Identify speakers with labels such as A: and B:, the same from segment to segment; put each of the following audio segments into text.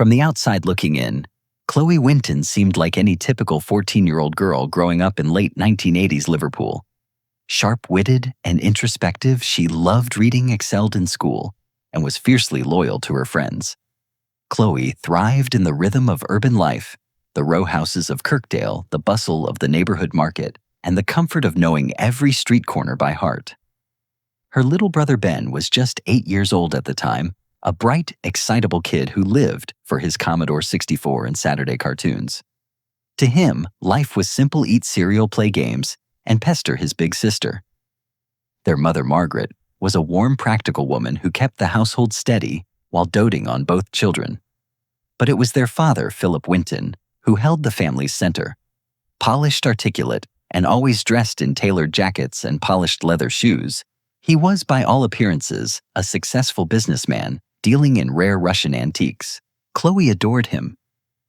A: From the outside looking in, Chloe Winton seemed like any typical 14-year-old girl growing up in late 1980s Liverpool. Sharp-witted and introspective, she loved reading, excelled in school, and was fiercely loyal to her friends. Chloe thrived in the rhythm of urban life, the row houses of Kirkdale, the bustle of the neighborhood market, and the comfort of knowing every street corner by heart. Her little brother Ben was just 8 years old at the time, a bright, excitable kid who lived for his Commodore 64 and Saturday cartoons. To him, life was simple: eat cereal, play games, and pester his big sister. Their mother, Margaret, was a warm, practical woman who kept the household steady while doting on both children. But it was their father, Philip Winton, who held the family's center. Polished, articulate, and always dressed in tailored jackets and polished leather shoes, he was, by all appearances, a successful businessman dealing in rare Russian antiques. Chloe adored him.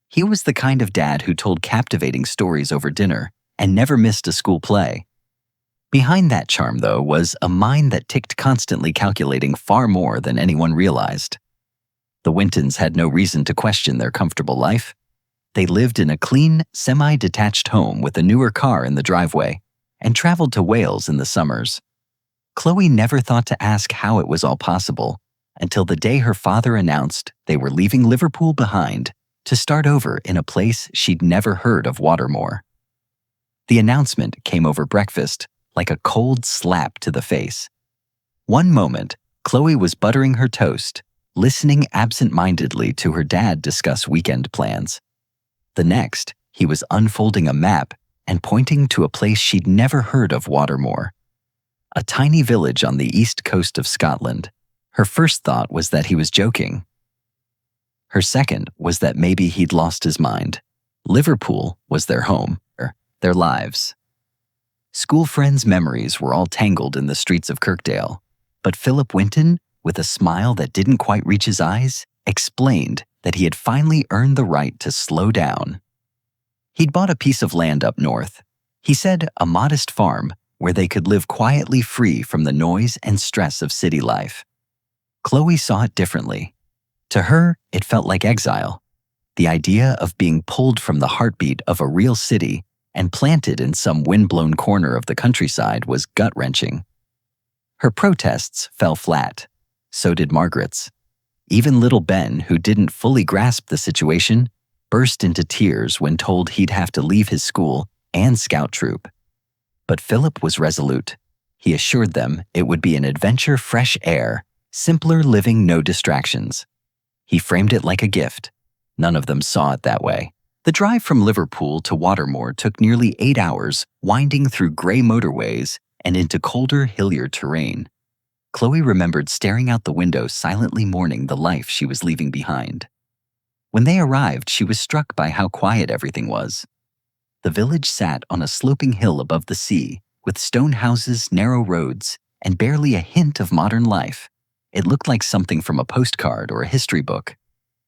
A: He was the kind of dad who told captivating stories over dinner and never missed a school play. Behind that charm, though, was a mind that ticked, constantly calculating far more than anyone realized. The Wintons had no reason to question their comfortable life. They lived in a clean, semi-detached home with a newer car in the driveway and traveled to Wales in the summers. Chloe never thought to ask how it was all possible until the day her father announced they were leaving Liverpool behind to start over in a place she'd never heard of: Watermoor. The announcement came over breakfast like a cold slap to the face. One moment, Chloe was buttering her toast, listening absent-mindedly to her dad discuss weekend plans. The next, he was unfolding a map and pointing to a place she'd never heard of: Watermoor, a tiny village on the east coast of Scotland. Her first thought was that he was joking. Her second was that maybe he'd lost his mind. Liverpool was their home, their lives. School friends' memories were all tangled in the streets of Kirkdale, but Philip Winton, with a smile that didn't quite reach his eyes, explained that he had finally earned the right to slow down. He'd bought a piece of land up north. He said a modest farm where they could live quietly, free from the noise and stress of city life. Chloe saw it differently. To her, it felt like exile. The idea of being pulled from the heartbeat of a real city and planted in some wind-blown corner of the countryside was gut-wrenching. Her protests fell flat. So did Margaret's. Even little Ben, who didn't fully grasp the situation, burst into tears when told he'd have to leave his school and scout troop. But Philip was resolute. He assured them it would be an adventure, fresh air, simpler living, no distractions. He framed it like a gift. None of them saw it that way. The drive from Liverpool to Watermoor took nearly 8 hours, winding through gray motorways and into colder, hillier terrain. Chloe remembered staring out the window, silently mourning the life she was leaving behind. When they arrived, she was struck by how quiet everything was. The village sat on a sloping hill above the sea, with stone houses, narrow roads, and barely a hint of modern life. It looked like something from a postcard or a history book.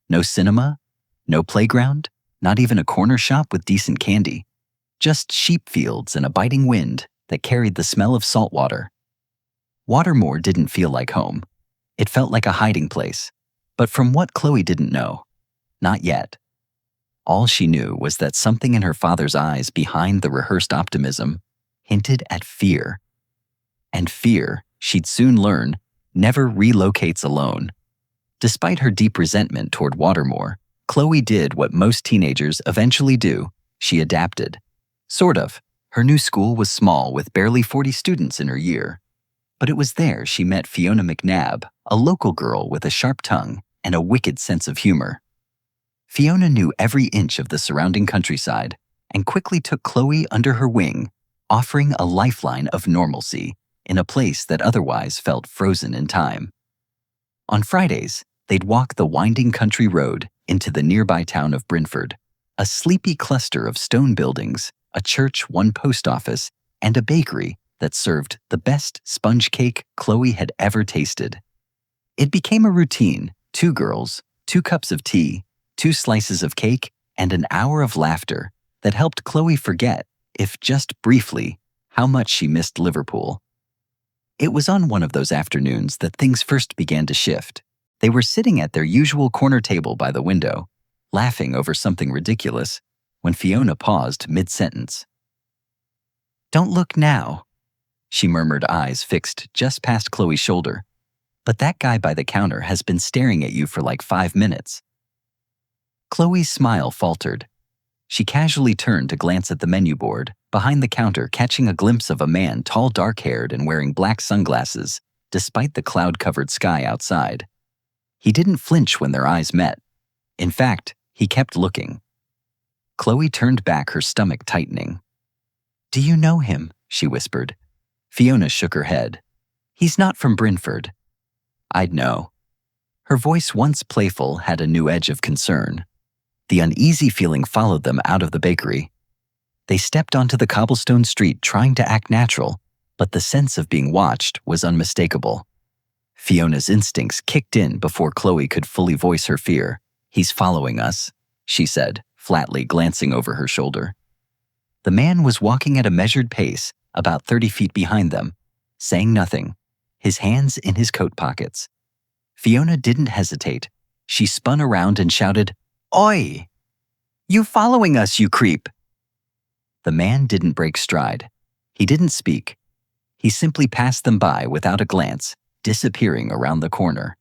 A: No cinema, no playground, not even a corner shop with decent candy. Just sheep fields and a biting wind that carried the smell of salt water. Watermoor didn't feel like home. It felt like a hiding place. But from what Chloe didn't know, not yet. All she knew was that something in her father's eyes behind the rehearsed optimism hinted at fear. And fear, she'd soon learn, never relocates alone. Despite her deep resentment toward Watermoor, Chloe did what most teenagers eventually do. She adapted. Sort of. Her new school was small, with barely 40 students in her year. But it was there she met Fiona McNabb, a local girl with a sharp tongue and a wicked sense of humor. Fiona knew every inch of the surrounding countryside and quickly took Chloe under her wing, offering a lifeline of normalcy in a place that otherwise felt frozen in time. On Fridays, they'd walk the winding country road into the nearby town of Brentford, a sleepy cluster of stone buildings, a church, one post office, and a bakery that served the best sponge cake Chloe had ever tasted. It became a routine: 2 girls, 2 cups of tea, 2 slices of cake, and an hour of laughter that helped Chloe forget, if just briefly, how much she missed Liverpool. It was on one of those afternoons that things first began to shift. They were sitting at their usual corner table by the window, laughing over something ridiculous, when Fiona paused mid-sentence. "Don't look now," she murmured, eyes fixed just past Chloe's shoulder. "But that guy by the counter has been staring at you for like 5 minutes. Chloe's smile faltered. She casually turned to glance at the menu board, behind the counter, catching a glimpse of a man tall, dark-haired, and wearing black sunglasses, despite the cloud-covered sky outside. He didn't flinch when their eyes met. In fact, he kept looking. Chloe turned back, her stomach tightening. "Do you know him?" she whispered. Fiona shook her head. "He's not from Brynford." "I'd know." Her voice, once playful, had a new edge of concern. The uneasy feeling followed them out of the bakery. They stepped onto the cobblestone street, trying to act natural, but the sense of being watched was unmistakable. Fiona's instincts kicked in before Chloe could fully voice her fear. "He's following us," she said, flatly, glancing over her shoulder. The man was walking at a measured pace, about 30 feet behind them, saying nothing, his hands in his coat pockets. Fiona didn't hesitate. She spun around and shouted, "Oi! You following us, you creep!" The man didn't break stride. He didn't speak. He simply passed them by without a glance, disappearing around the corner.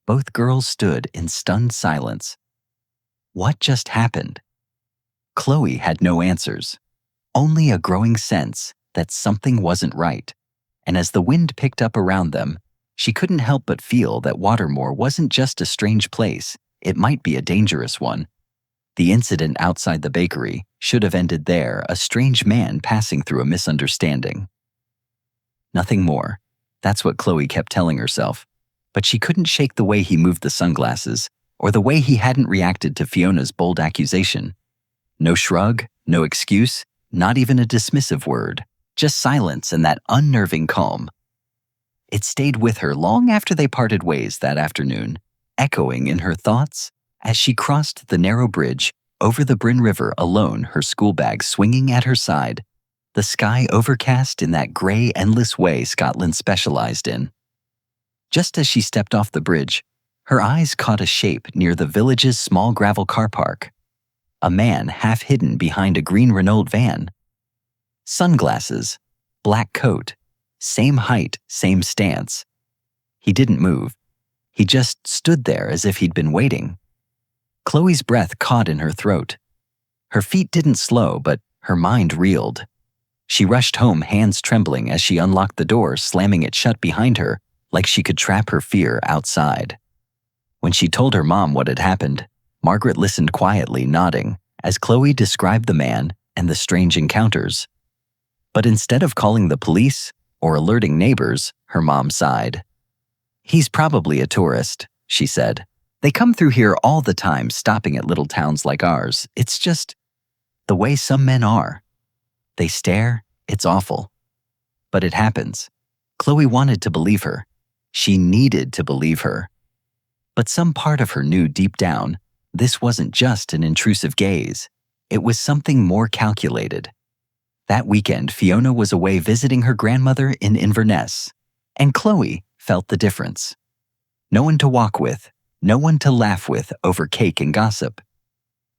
A: Both girls stood in stunned silence. What just happened? Chloe had no answers, only a growing sense that something wasn't right. And as the wind picked up around them, she couldn't help but feel that Watermore wasn't just a strange place, it might be a dangerous one. The incident outside the bakery should have ended there, a strange man passing through a misunderstanding. Nothing more. That's what Chloe kept telling herself. But she couldn't shake the way he moved the sunglasses, or the way he hadn't reacted to Fiona's bold accusation. No shrug, no excuse, not even a dismissive word, just silence and that unnerving calm. It stayed with her long after they parted ways that afternoon, echoing in her thoughts as she crossed the narrow bridge over the Bryn River alone, her school bag swinging at her side, the sky overcast in that gray, endless way Scotland specialized in. Just as she stepped off the bridge, her eyes caught a shape near the village's small gravel car park. A man half hidden behind a green Renault van. Sunglasses, black coat, same height, same stance. He didn't move. He just stood there as if he'd been waiting. Chloe's breath caught in her throat. Her feet didn't slow, but her mind reeled. She rushed home, hands trembling as she unlocked the door, slamming it shut behind her, like she could trap her fear outside. When she told her mom what had happened, Margaret listened quietly, nodding, as Chloe described the man and the strange encounters. But instead of calling the police or alerting neighbors, her mom sighed. "He's probably a tourist," she said. "They come through here all the time, stopping at little towns like ours. It's just the way some men are. They stare, it's awful. But it happens." Chloe wanted to believe her. She needed to believe her. But some part of her knew deep down, this wasn't just an intrusive gaze. It was something more calculated. That weekend, Fiona was away visiting her grandmother in Inverness, and Chloe felt the difference. No one to walk with, no one to laugh with over cake and gossip.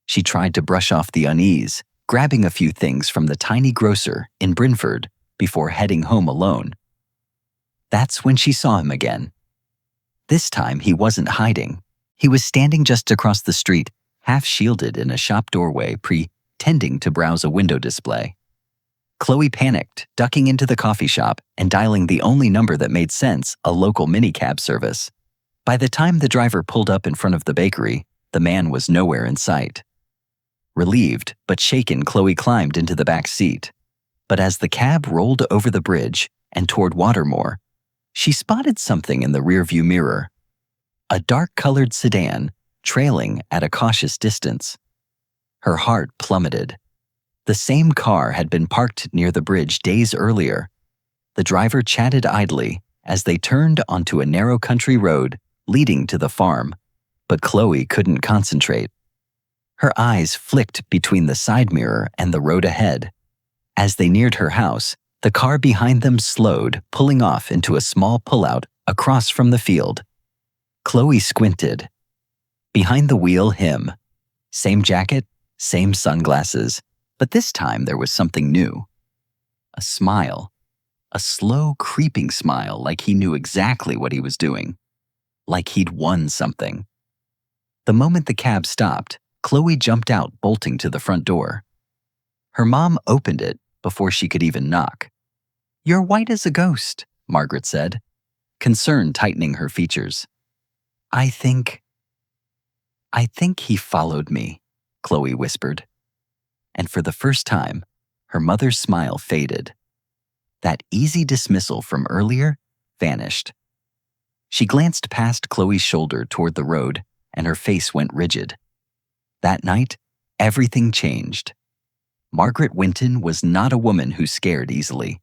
A: She tried to brush off the unease, grabbing a few things from the tiny grocer in Brynford before heading home alone. That's when she saw him again. This time he wasn't hiding. He was standing just across the street, half shielded in a shop doorway, pretending to browse a window display. Chloe panicked, ducking into the coffee shop and dialing the only number that made sense, a local minicab service. By the time the driver pulled up in front of the bakery, the man was nowhere in sight. Relieved but shaken, Chloe climbed into the back seat. But as the cab rolled over the bridge and toward Watermore, she spotted something in the rearview mirror. A dark-colored sedan, trailing at a cautious distance. Her heart plummeted. The same car had been parked near the bridge days earlier. The driver chatted idly as they turned onto a narrow country road leading to the farm, but Chloe couldn't concentrate. Her eyes flicked between the side mirror and the road ahead. As they neared her house, the car behind them slowed, pulling off into a small pullout across from the field. Chloe squinted. Behind the wheel, him, Same jacket, same sunglasses, but this time there was something new. A smile. A slow, creeping smile, like he knew exactly what he was doing. Like he'd won something. The moment the cab stopped, Chloe jumped out, bolting to the front door. Her mom opened it before she could even knock. "You're white as a ghost," Margaret said, concern tightening her features. I think he followed me," Chloe whispered. And for the first time, her mother's smile faded. That easy dismissal from earlier vanished. She glanced past Chloe's shoulder toward the road, and her face went rigid. That night, everything changed. Margaret Winton was not a woman who scared easily.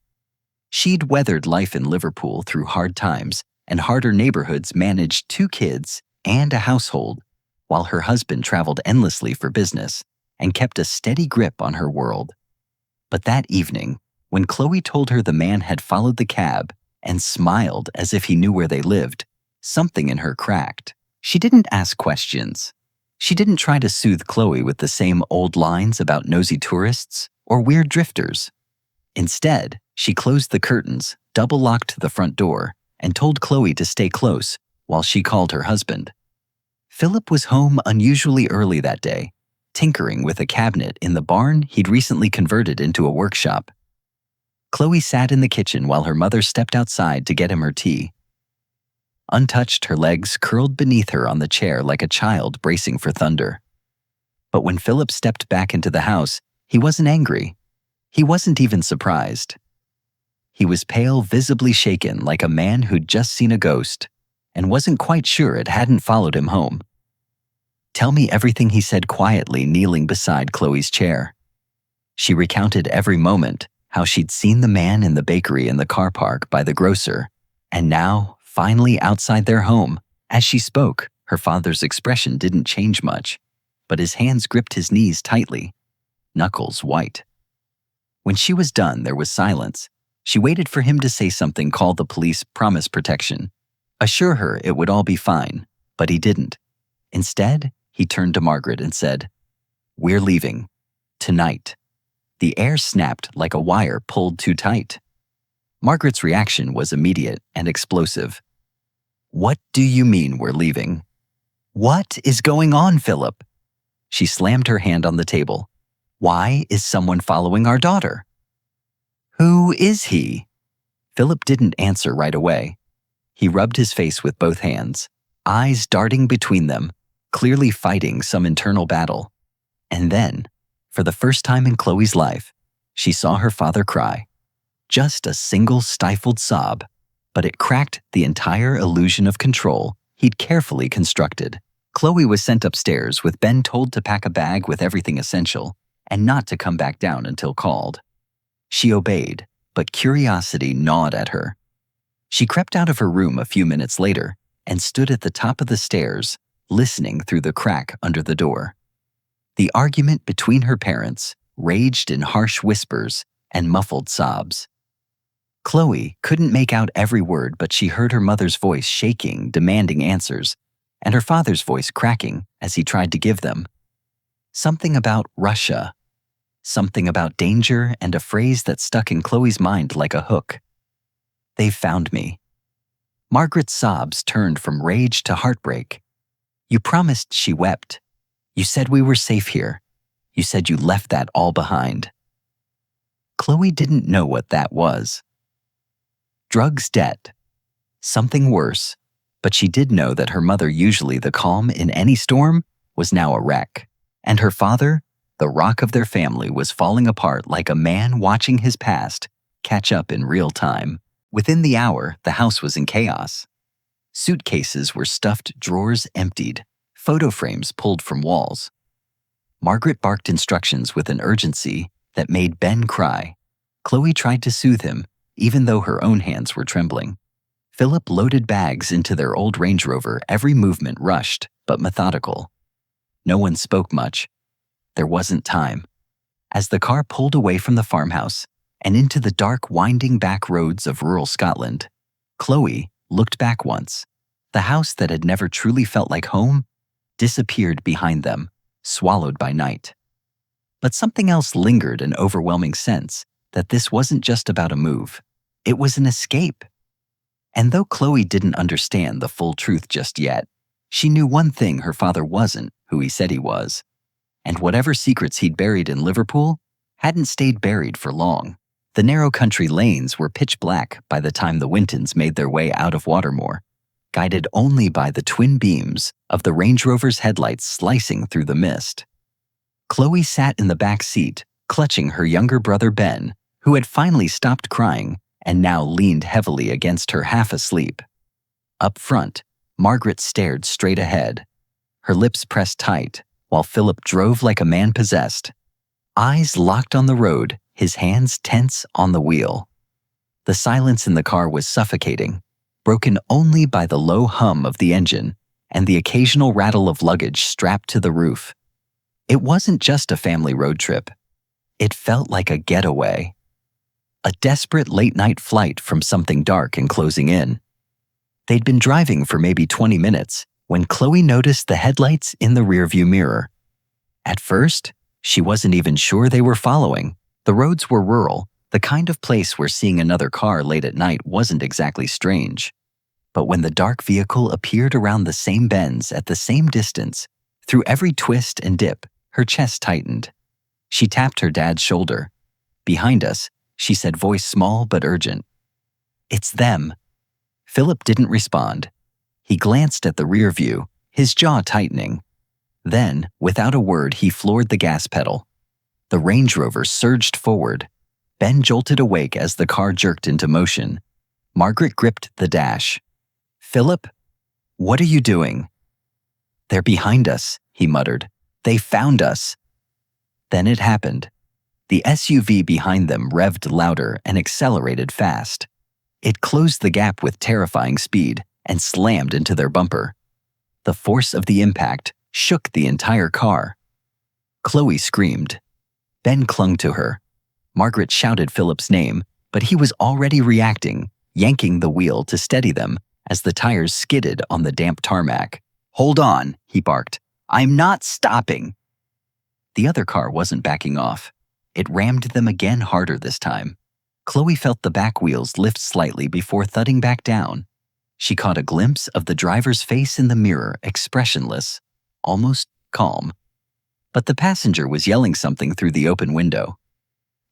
A: She'd weathered life in Liverpool through hard times and harder neighborhoods, managed 2 kids and a household, while her husband traveled endlessly for business and kept a steady grip on her world. But that evening, when Chloe told her the man had followed the cab and smiled as if he knew where they lived, something in her cracked. She didn't ask questions. She didn't try to soothe Chloe with the same old lines about nosy tourists or weird drifters. Instead, she closed the curtains, double-locked the front door, and told Chloe to stay close while she called her husband. Philip was home unusually early that day, tinkering with a cabinet in the barn he'd recently converted into a workshop. Chloe sat in the kitchen while her mother stepped outside to get him her tea. Untouched, her legs curled beneath her on the chair like a child bracing for thunder. But when Philip stepped back into the house, he wasn't angry. He wasn't even surprised. He was pale, visibly shaken, like a man who'd just seen a ghost and wasn't quite sure it hadn't followed him home. "Tell me everything," he said quietly, kneeling beside Chloe's chair. She recounted every moment, how she'd seen the man in the bakery in the car park by the grocer, and now, finally outside their home. As she spoke, her father's expression didn't change much, but his hands gripped his knees tightly, knuckles white. When she was done, there was silence. She waited for him to say something, call the police, promise protection, assure her it would all be fine, but he didn't. Instead, he turned to Margaret and said, "We're leaving. Tonight." The air snapped like a wire pulled too tight. Margaret's reaction was immediate and explosive. "What do you mean we're leaving? What is going on, Philip?" She slammed her hand on the table. "Why is someone following our daughter?" "Who is he?" Philip didn't answer right away. He rubbed his face with both hands, eyes darting between them, clearly fighting some internal battle. And then, for the first time in Chloe's life, she saw her father cry. Just a single stifled sob, but it cracked the entire illusion of control he'd carefully constructed. Chloe was sent upstairs with Ben told to pack a bag with everything essential and not to come back down until called. She obeyed, but curiosity gnawed at her. She crept out of her room a few minutes later and stood at the top of the stairs, listening through the crack under the door. The argument between her parents raged in harsh whispers and muffled sobs. Chloe couldn't make out every word, but she heard her mother's voice shaking, demanding answers, and her father's voice cracking as he tried to give them. Something about Russia, something about danger, and a phrase that stuck in Chloe's mind like a hook. "They've found me." Margaret's sobs turned from rage to heartbreak. "You promised," she wept. "You said we were safe here. You said you left that all behind." Chloe didn't know what that was. Drugs, debt, something worse, but she did know that her mother, usually the calm in any storm, was now a wreck, and her father, the rock of their family, was falling apart like a man watching his past catch up in real time. Within the hour, the house was in chaos. Suitcases were stuffed, drawers emptied, photo frames pulled from walls. Margaret barked instructions with an urgency that made Ben cry. Chloe tried to soothe him, even though her own hands were trembling. Philip loaded bags into their old Range Rover, every movement rushed but methodical. No one spoke much. There wasn't time. As the car pulled away from the farmhouse and into the dark, winding back roads of rural Scotland, Chloe looked back once. The house that had never truly felt like home disappeared behind them, swallowed by night. But something else lingered, an overwhelming sense that this wasn't just about a move. It was an escape. And though Chloe didn't understand the full truth just yet, she knew one thing: her father wasn't who he said he was. And whatever secrets he'd buried in Liverpool hadn't stayed buried for long. The narrow country lanes were pitch black by the time the Wintons made their way out of Watermoor, guided only by the twin beams of the Range Rover's headlights slicing through the mist. Chloe sat in the back seat, clutching her younger brother Ben, who had finally stopped crying and now leaned heavily against her, half asleep. Up front, Margaret stared straight ahead, her lips pressed tight, while Philip drove like a man possessed, eyes locked on the road, his hands tense on the wheel. The silence in the car was suffocating, broken only by the low hum of the engine and the occasional rattle of luggage strapped to the roof. It wasn't just a family road trip. It felt like a getaway. A desperate late-night flight from something dark and closing in. They'd been driving for maybe 20 minutes when Chloe noticed the headlights in the rearview mirror. At first, she wasn't even sure they were following. The roads were rural, the kind of place where seeing another car late at night wasn't exactly strange. But when the dark vehicle appeared around the same bends at the same distance, through every twist and dip, her chest tightened. She tapped her dad's shoulder. "Behind us," she said, voice small but urgent. "It's them." Philip didn't respond. He glanced at the rear view, his jaw tightening. Then, without a word, he floored the gas pedal. The Range Rover surged forward. Ben jolted awake as the car jerked into motion. Margaret gripped the dash. "Philip, what are you doing?" "They're behind us," he muttered. "They found us." Then it happened. The SUV behind them revved louder and accelerated fast. It closed the gap with terrifying speed and slammed into their bumper. The force of the impact shook the entire car. Chloe screamed. Ben clung to her. Margaret shouted Philip's name, but he was already reacting, yanking the wheel to steady them as the tires skidded on the damp tarmac. "Hold on," he barked. "I'm not stopping." The other car wasn't backing off. It rammed them again, harder this time. Chloe felt the back wheels lift slightly before thudding back down. She caught a glimpse of the driver's face in the mirror, expressionless, almost calm. But the passenger was yelling something through the open window.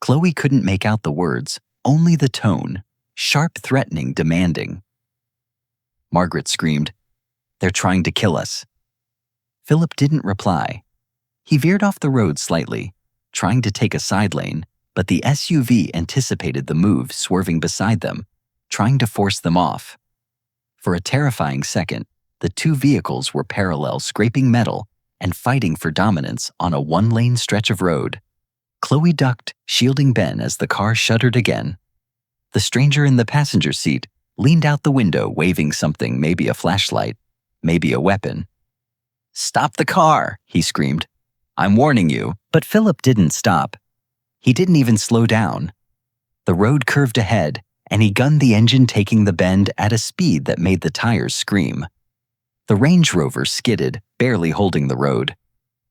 A: Chloe couldn't make out the words, only the tone, sharp, threatening, demanding. Margaret screamed, "They're trying to kill us." Philip didn't reply. He veered off the road slightly, trying to take a side lane, but the SUV anticipated the move, swerving beside them, trying to force them off. For a terrifying second, the two vehicles were parallel, scraping metal and fighting for dominance on a one-lane stretch of road. Chloe ducked, shielding Ben as the car shuddered again. The stranger in the passenger seat leaned out the window, waving something, maybe a flashlight, maybe a weapon. "Stop the car," he screamed. "I'm warning you." But Philip didn't stop. He didn't even slow down. The road curved ahead, and he gunned the engine, taking the bend at a speed that made the tires scream. The Range Rover skidded, barely holding the road.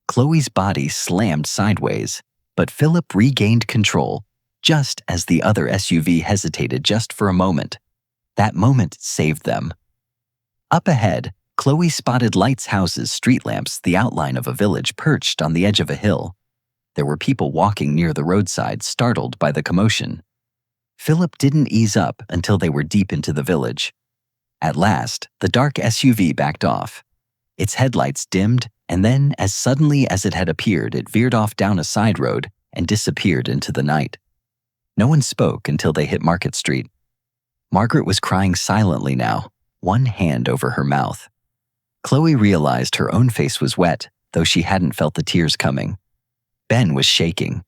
A: Chloe's body slammed sideways, but Philip regained control, just as the other SUV hesitated just for a moment. That moment saved them. Up ahead, Chloe spotted lights, houses, street lamps, the outline of a village perched on the edge of a hill. There were people walking near the roadside, startled by the commotion. Philip didn't ease up until they were deep into the village. At last, the dark SUV backed off. Its headlights dimmed, and then, as suddenly as it had appeared, it veered off down a side road and disappeared into the night. No one spoke until they hit Market Street. Margaret was crying silently now, one hand over her mouth. Chloe realized her own face was wet, though she hadn't felt the tears coming. Ben was shaking.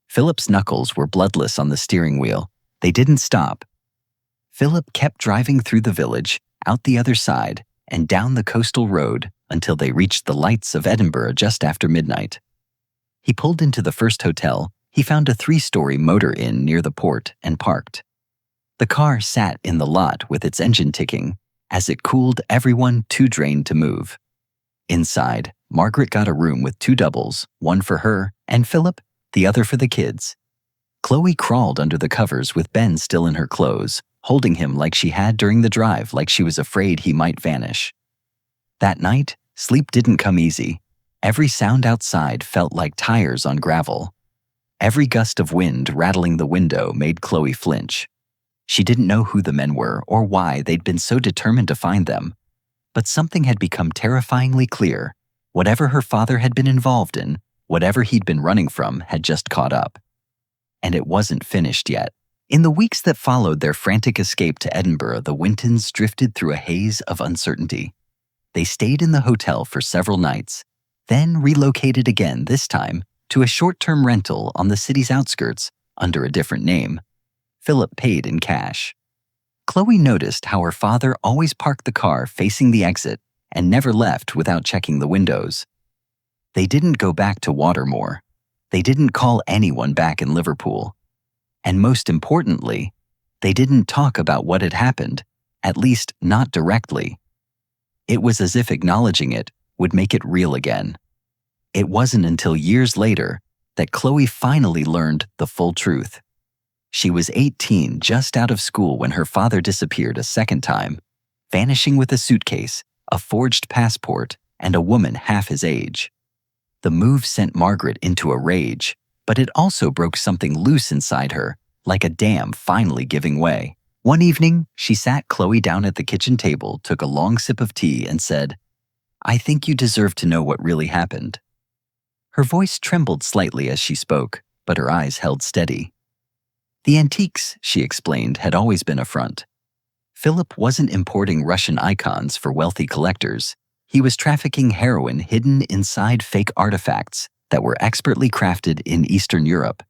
A: Philip's knuckles were bloodless on the steering wheel. They didn't stop. Philip kept driving through the village, out the other side, and down the coastal road until they reached the lights of Edinburgh just after midnight. He pulled into the first hotel. He found a 3-story motor inn near the port and parked. The car sat in the lot with its engine ticking. As it cooled, everyone too drained to move. Inside, Margaret got a room with 2 doubles, one for her and Philip, the other for the kids. Chloe crawled under the covers with Ben still in her clothes, holding him like she had during the drive, like she was afraid he might vanish. That night, sleep didn't come easy. Every sound outside felt like tires on gravel. Every gust of wind rattling the window made Chloe flinch. She didn't know who the men were or why they'd been so determined to find them. But something had become terrifyingly clear. Whatever her father had been involved in, whatever he'd been running from, had just caught up. And it wasn't finished yet. In the weeks that followed their frantic escape to Edinburgh, the Wintons drifted through a haze of uncertainty. They stayed in the hotel for several nights, then relocated again, this time to a short-term rental on the city's outskirts under a different name. Philip paid in cash. Chloe noticed how her father always parked the car facing the exit and never left without checking the windows. They didn't go back to Watermoor. They didn't call anyone back in Liverpool. And most importantly, they didn't talk about what had happened, at least not directly. It was as if acknowledging it would make it real again. It wasn't until years later that Chloe finally learned the full truth. She was 18, just out of school, when her father disappeared a second time, vanishing with a suitcase, a forged passport, and a woman half his age. The move sent Margaret into a rage, but it also broke something loose inside her, like a dam finally giving way. One evening, she sat Chloe down at the kitchen table, took a long sip of tea, and said, "I think you deserve to know what really happened." Her voice trembled slightly as she spoke, but her eyes held steady. The antiques, she explained, had always been a front. Philip wasn't importing Russian icons for wealthy collectors. He was trafficking heroin hidden inside fake artifacts that were expertly crafted in Eastern Europe.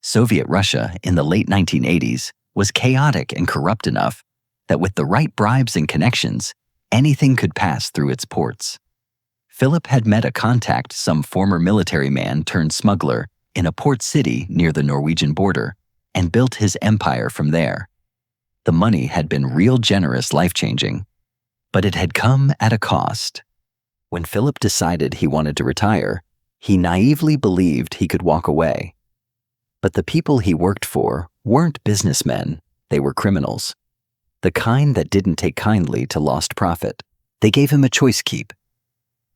A: Soviet Russia in the late 1980s was chaotic and corrupt enough that with the right bribes and connections, anything could pass through its ports. Philip had met a contact, some former military man turned smuggler, in a port city near the Norwegian border, and built his empire from there. The money had been real generous, life-changing, but it had come at a cost. When Philip decided he wanted to retire, he naively believed he could walk away. But the people he worked for weren't businessmen, they were criminals. The kind that didn't take kindly to lost profit. They gave him a choice: keep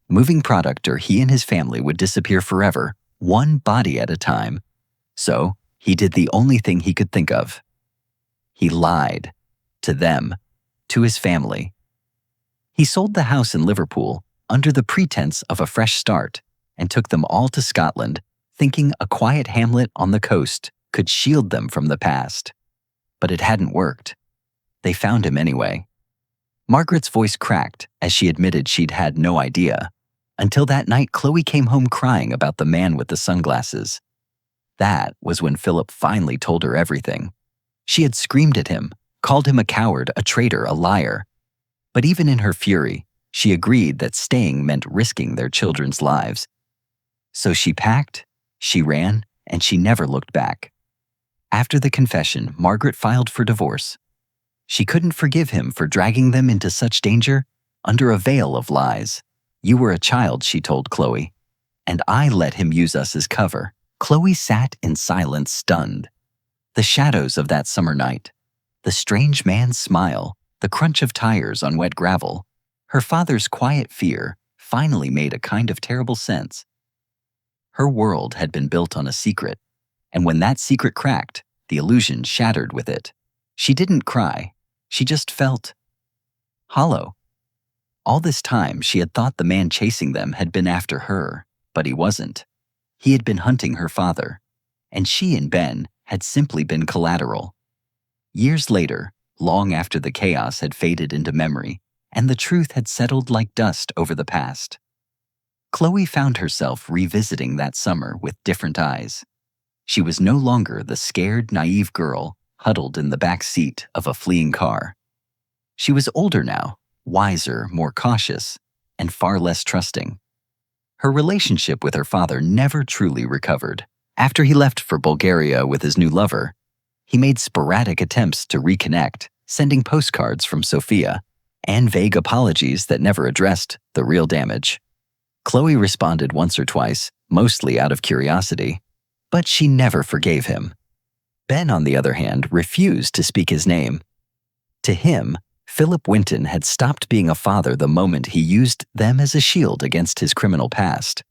A: moving product, or he and his family would disappear forever, one body at a time. So he did the only thing he could think of. He lied. To them. To his family. He sold the house in Liverpool under the pretense of a fresh start and took them all to Scotland, thinking a quiet hamlet on the coast could shield them from the past. But it hadn't worked. They found him anyway. Margaret's voice cracked as she admitted she'd had no idea, until that night Chloe came home crying about the man with the sunglasses. That was when Philip finally told her everything. She had screamed at him, called him a coward, a traitor, a liar. But even in her fury, she agreed that staying meant risking their children's lives. So she packed, she ran, and she never looked back. After the confession, Margaret filed for divorce. She couldn't forgive him for dragging them into such danger under a veil of lies. "You were a child," she told Chloe, "and I let him use us as cover." Chloe sat in silence, stunned. The shadows of that summer night, the strange man's smile, the crunch of tires on wet gravel, her father's quiet fear finally made a kind of terrible sense. Her world had been built on a secret, and when that secret cracked, the illusion shattered with it. She didn't cry. She just felt hollow. All this time, she had thought the man chasing them had been after her, but he wasn't. He had been hunting her father, and she and Ben had simply been collateral. Years later, long after the chaos had faded into memory, and the truth had settled like dust over the past, Chloe found herself revisiting that summer with different eyes. She was no longer the scared, naive girl huddled in the back seat of a fleeing car. She was older now, wiser, more cautious, and far less trusting. Her relationship with her father never truly recovered. After he left for Bulgaria with his new lover, he made sporadic attempts to reconnect, sending postcards from Sofia and vague apologies that never addressed the real damage. Chloe responded once or twice, mostly out of curiosity, but she never forgave him. Ben, on the other hand, refused to speak his name. To him, Philip Winton had stopped being a father the moment he used them as a shield against his criminal past.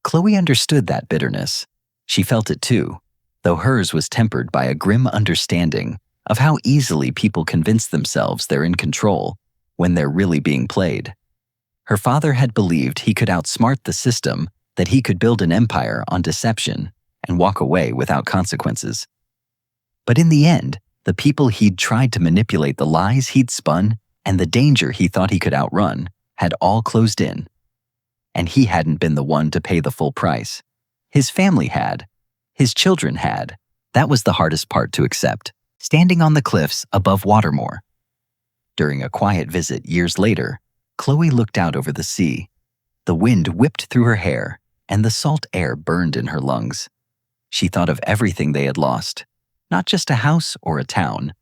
A: Chloe understood that bitterness. She felt it too, though hers was tempered by a grim understanding of how easily people convince themselves they're in control when they're really being played. Her father had believed he could outsmart the system, that he could build an empire on deception and walk away without consequences. But in the end, the people he'd tried to manipulate, the lies he'd spun, and the danger he thought he could outrun had all closed in. And he hadn't been the one to pay the full price. His family had. His children had. That was the hardest part to accept, standing on the cliffs above Watermoor. During a quiet visit years later, Chloe looked out over the sea. The wind whipped through her hair, and the salt air burned in her lungs. She thought of everything they had lost, not just a house or a town,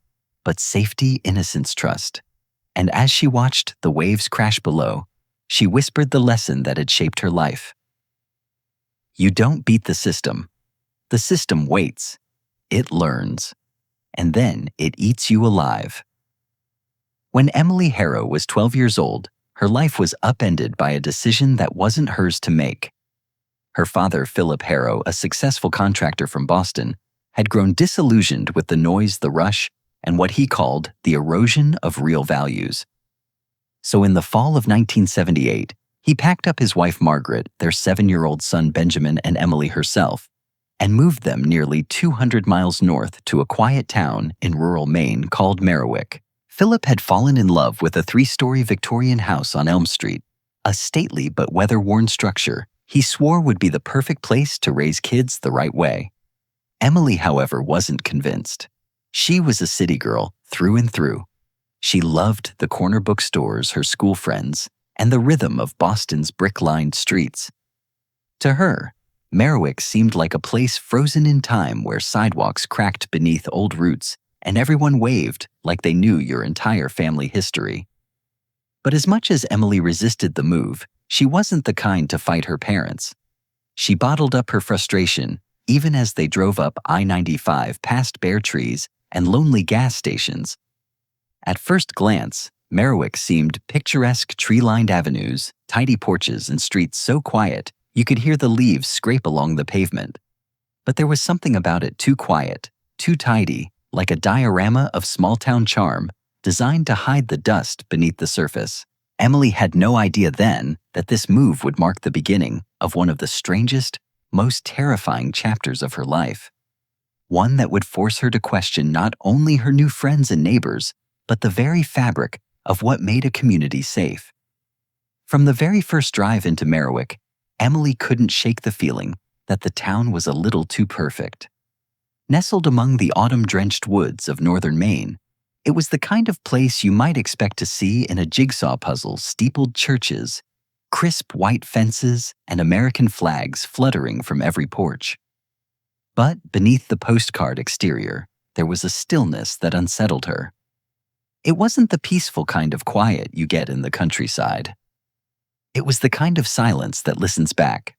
A: but safety, innocence, trust. And as she watched the waves crash below, she whispered the lesson that had shaped her life. You don't beat the system. The system waits. It learns. And then it eats you alive. When Emily Harrow was 12 years old, her life was upended by a decision that wasn't hers to make. Her father, Philip Harrow, a successful contractor from Boston, had grown disillusioned with the noise, the rush, and what he called the erosion of real values. So in the fall of 1978, he packed up his wife Margaret, their 7-year-old son Benjamin, and Emily herself, and moved them nearly 200 miles north to a quiet town in rural Maine called Merriwick. Philip had fallen in love with a 3-story Victorian house on Elm Street, a stately but weather-worn structure he swore would be the perfect place to raise kids the right way. Emily, however, wasn't convinced. She was a city girl through and through. She loved the corner bookstores, her school friends, and the rhythm of Boston's brick-lined streets. To her, Merriwick seemed like a place frozen in time where sidewalks cracked beneath old roots and everyone waved like they knew your entire family history. But as much as Emily resisted the move, she wasn't the kind to fight her parents. She bottled up her frustration even as they drove up I-95 past bare trees and lonely gas stations. At first glance, Merriwick seemed picturesque tree-lined avenues, tidy porches, and streets so quiet you could hear the leaves scrape along the pavement. But there was something about it too quiet, too tidy, like a diorama of small-town charm designed to hide the dust beneath the surface. Emily had no idea then that this move would mark the beginning of one of the strangest, most terrifying chapters of her life. One that would force her to question not only her new friends and neighbors, but the very fabric of what made a community safe. From the very first drive into Merriwick, Emily couldn't shake the feeling that the town was a little too perfect. Nestled among the autumn-drenched woods of northern Maine, it was the kind of place you might expect to see in a jigsaw puzzle: steepled churches, crisp white fences, and American flags fluttering from every porch. But beneath the postcard exterior, there was a stillness that unsettled her. It wasn't the peaceful kind of quiet you get in the countryside. It was the kind of silence that listens back.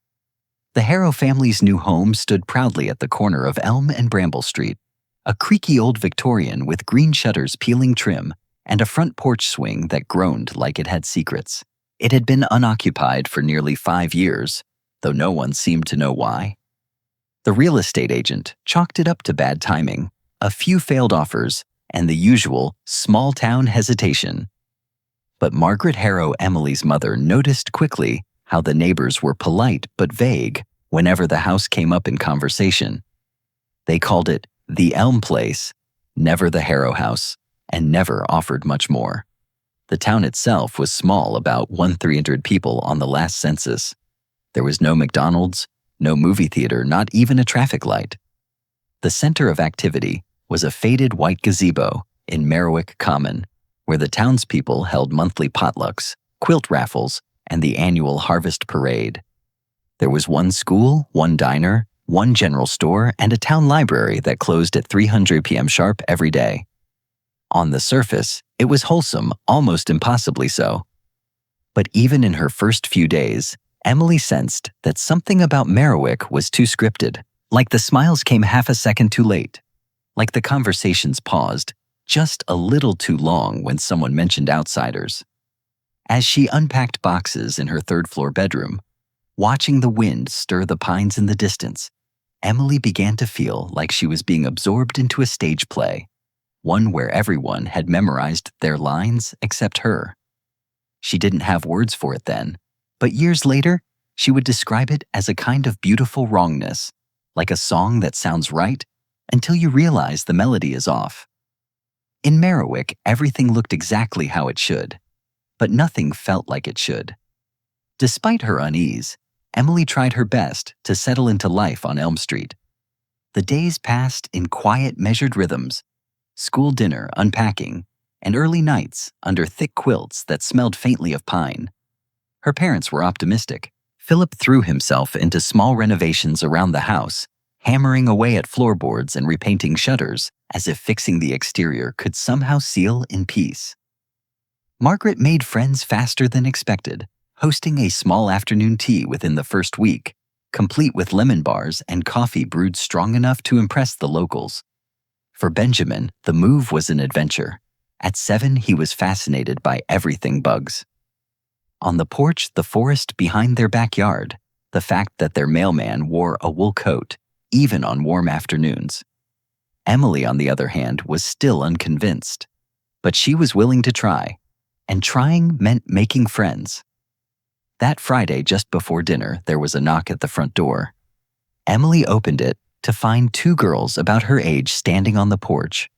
A: The Harrow family's new home stood proudly at the corner of Elm and Bramble Street, a creaky old Victorian with green shutters peeling trim and a front porch swing that groaned like it had secrets. It had been unoccupied for nearly 5 years, though no one seemed to know why. The real estate agent chalked it up to bad timing, a few failed offers, and the usual small-town hesitation. But Margaret Harrow, Emily's mother, noticed quickly how the neighbors were polite but vague whenever the house came up in conversation. They called it the Elm Place, never the Harrow House, and never offered much more. The town itself was small, about 1,300 people on the last census. There was no McDonald's, no movie theater, not even a traffic light. The center of activity was a faded white gazebo in Merriwick Common, where the townspeople held monthly potlucks, quilt raffles, and the annual harvest parade. There was one school, one diner, one general store, and a town library that closed at 300 p.m. sharp every day. On the surface, it was wholesome, almost impossibly so. But even in her first few days, Emily sensed that something about Merriwick was too scripted, like the smiles came half a second too late, like the conversations paused just a little too long when someone mentioned outsiders. As she unpacked boxes in her third-floor bedroom, watching the wind stir the pines in the distance, Emily began to feel like she was being absorbed into a stage play, one where everyone had memorized their lines except her. She didn't have words for it then, but years later, she would describe it as a kind of beautiful wrongness, like a song that sounds right until you realize the melody is off. In Merriwick, everything looked exactly how it should, but nothing felt like it should. Despite her unease, Emily tried her best to settle into life on Elm Street. The days passed in quiet, measured rhythms: school dinner, unpacking, and early nights under thick quilts that smelled faintly of pine. Her parents were optimistic. Philip threw himself into small renovations around the house, hammering away at floorboards and repainting shutters as if fixing the exterior could somehow seal in peace. Margaret made friends faster than expected, hosting a small afternoon tea within the first week, complete with lemon bars and coffee brewed strong enough to impress the locals. For Benjamin, the move was an adventure. At 7, he was fascinated by everything bugs. On the porch, the forest behind their backyard, the fact that their mailman wore a wool coat, even on warm afternoons. Emily, on the other hand, was still unconvinced. But she was willing to try, and trying meant making friends. That Friday, just before dinner, there was a knock at the front door. Emily opened it to find 2 girls about her age standing on the porch.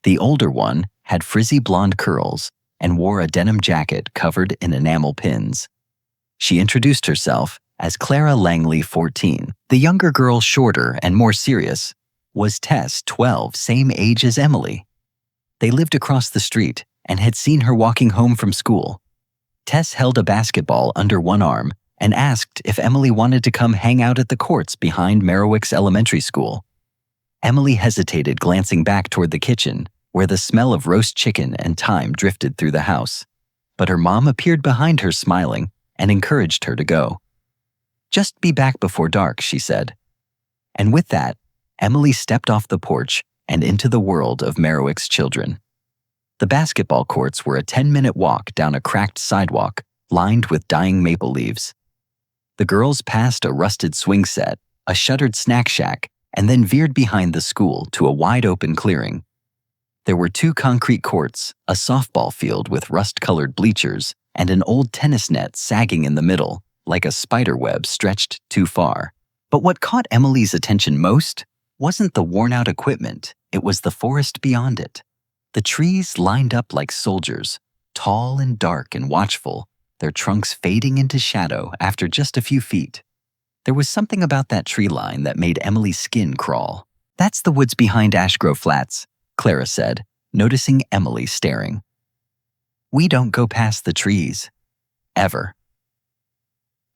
A: The older one had frizzy blonde curls and wore a denim jacket covered in enamel pins. She introduced herself as Clara Langley, 14. The younger girl, shorter and more serious, was Tess, 12, same age as Emily. They lived across the street and had seen her walking home from school. Tess held a basketball under one arm and asked if Emily wanted to come hang out at the courts behind Merriwick's elementary school. Emily hesitated, glancing back toward the kitchen, where the smell of roast chicken and thyme drifted through the house. But her mom appeared behind her, smiling, and encouraged her to go. "Just be back before dark," she said. And with that, Emily stepped off the porch and into the world of Merriwick's children. The basketball courts were a 10-minute walk down a cracked sidewalk lined with dying maple leaves. The girls passed a rusted swing set, a shuttered snack shack, and then veered behind the school to a wide-open clearing. There were 2 concrete courts, a softball field with rust-colored bleachers, and an old tennis net sagging in the middle, like a spider web stretched too far. But what caught Emily's attention most wasn't the worn-out equipment, it was the forest beyond it. The trees lined up like soldiers, tall and dark and watchful, their trunks fading into shadow after just a few feet. There was something about that tree line that made Emily's skin crawl. "That's the woods behind Ashgrove Flats," Clara said, noticing Emily staring. "We don't go past the trees. Ever."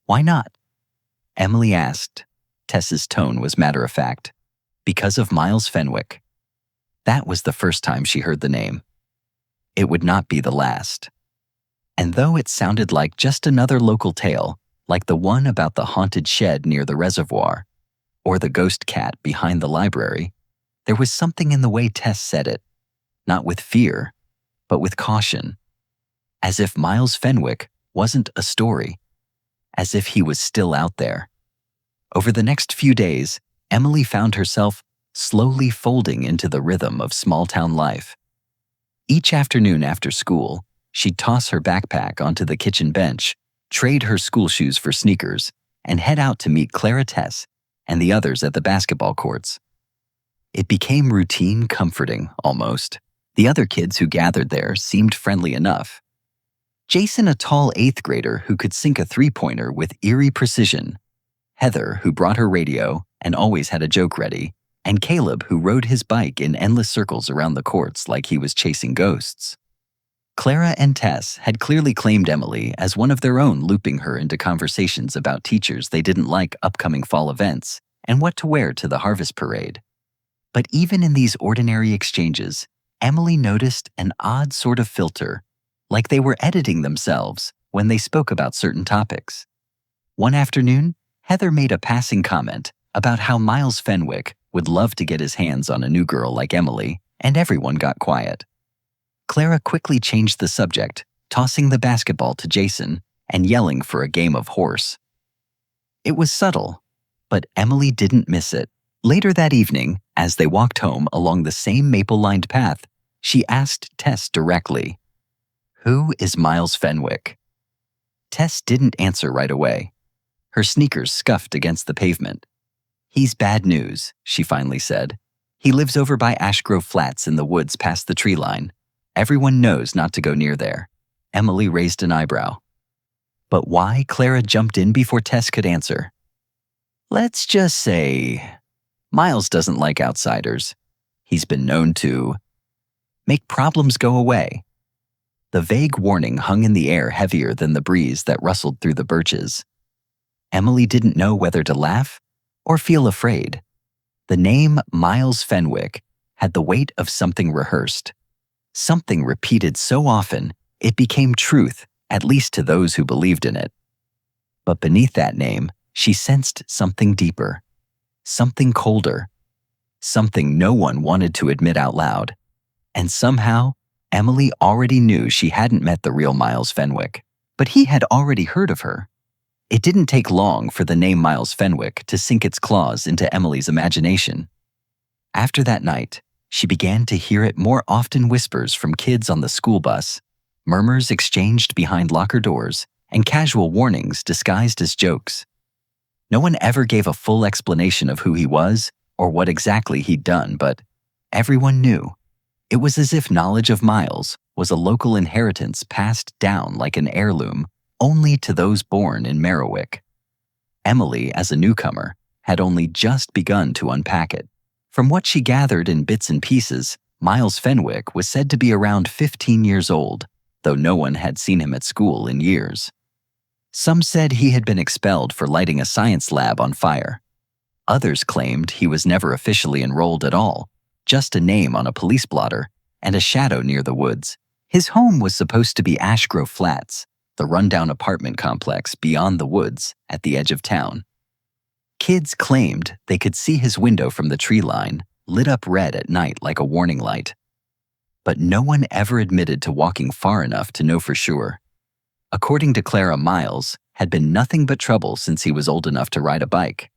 A: "Why not?" Emily asked. Tess's tone was matter-of-fact. "Because of Miles Fenwick." That was the first time she heard the name. It would not be the last. And though it sounded like just another local tale, like the one about the haunted shed near the reservoir, or the ghost cat behind the library, there was something in the way Tess said it, not with fear, but with caution, as if Miles Fenwick wasn't a story, as if he was still out there. Over the next few days, Emily found herself slowly folding into the rhythm of small-town life. Each afternoon after school, she'd toss her backpack onto the kitchen bench, trade her school shoes for sneakers, and head out to meet Clara, Tess, and the others at the basketball courts. It became routine, comforting, almost. The other kids who gathered there seemed friendly enough. Jason, a tall 8th grader who could sink a three-pointer with eerie precision. Heather, who brought her radio and always had a joke ready. And Caleb, who rode his bike in endless circles around the courts like he was chasing ghosts. Clara and Tess had clearly claimed Emily as one of their own, looping her into conversations about teachers they didn't like, upcoming fall events, and what to wear to the harvest parade. But even in these ordinary exchanges, Emily noticed an odd sort of filter, like they were editing themselves when they spoke about certain topics. One afternoon, Heather made a passing comment about how Miles Fenwick would love to get his hands on a new girl like Emily, and everyone got quiet. Clara quickly changed the subject, tossing the basketball to Jason and yelling for a game of horse. It was subtle, but Emily didn't miss it. Later that evening, as they walked home along the same maple-lined path, she asked Tess directly, "Who is Miles Fenwick?" Tess didn't answer right away. Her sneakers scuffed against the pavement. "He's bad news," she finally said. "He lives over by Ashgrove Flats in the woods past the tree line. Everyone knows not to go near there." Emily raised an eyebrow. "But why?" Clara jumped in before Tess could answer. "Let's just say, Miles doesn't like outsiders. He's been known to make problems go away." The vague warning hung in the air heavier than the breeze that rustled through the birches. Emily didn't know whether to laugh or feel afraid. The name Miles Fenwick had the weight of something rehearsed, something repeated so often it became truth, at least to those who believed in it. But beneath that name, she sensed something deeper, something colder, something no one wanted to admit out loud. And somehow, Emily already knew she hadn't met the real Miles Fenwick, but he had already heard of her. It didn't take long for the name Miles Fenwick to sink its claws into Emily's imagination. After that night, she began to hear it more often: whispers from kids on the school bus, murmurs exchanged behind locker doors, and casual warnings disguised as jokes. No one ever gave a full explanation of who he was or what exactly he'd done, but everyone knew. It was as if knowledge of Miles was a local inheritance passed down like an heirloom only to those born in Merriwick. Emily, as a newcomer, had only just begun to unpack it. From what she gathered in bits and pieces, Miles Fenwick was said to be around 15 years old, though no one had seen him at school in years. Some said he had been expelled for lighting a science lab on fire. Others claimed he was never officially enrolled at all, just a name on a police blotter and a shadow near the woods. His home was supposed to be Ashgrove Flats, the rundown apartment complex beyond the woods at the edge of town. Kids claimed they could see his window from the tree line, lit up red at night like a warning light. But no one ever admitted to walking far enough to know for sure. According to Clara, Miles had been nothing but trouble since he was old enough to ride a bike.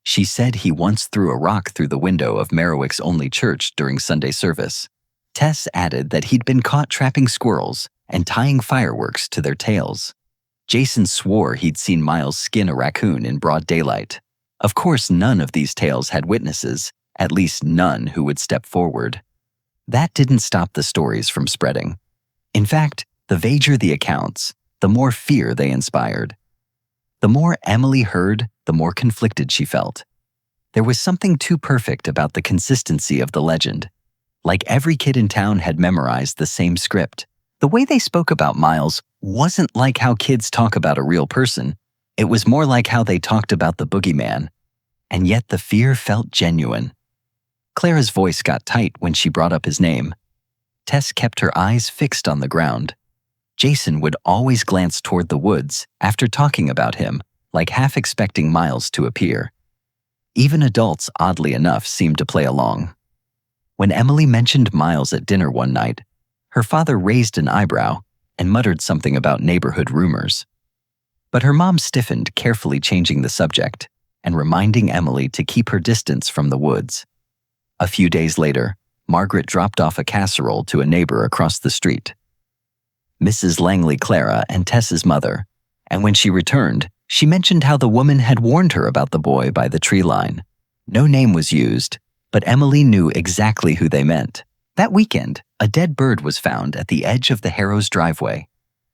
A: She said he once threw a rock through the window of Merriwick's only church during Sunday service. Tess added that he'd been caught trapping squirrels and tying fireworks to their tails. Jason swore he'd seen Miles skin a raccoon in broad daylight. Of course, none of these tales had witnesses, at least none who would step forward. That didn't stop the stories from spreading. In fact, the vaguer the accounts, the more fear they inspired. The more Emily heard, the more conflicted she felt. There was something too perfect about the consistency of the legend. Like every kid in town had memorized the same script. The way they spoke about Miles wasn't like how kids talk about a real person. It was more like how they talked about the boogeyman. And yet the fear felt genuine. Clara's voice got tight when she brought up his name. Tess kept her eyes fixed on the ground. Jason would always glance toward the woods after talking about him, like half expecting Miles to appear. Even adults, oddly enough, seemed to play along. When Emily mentioned Miles at dinner one night, her father raised an eyebrow and muttered something about neighborhood rumors. But her mom stiffened, carefully changing the subject and reminding Emily to keep her distance from the woods. A few days later, Margaret dropped off a casserole to a neighbor across the street. Mrs. Langley Clara and Tess's mother, and when she returned, she mentioned how the woman had warned her about the boy by the tree line. No name was used, but Emily knew exactly who they meant. That weekend, a dead bird was found at the edge of the Harrows driveway.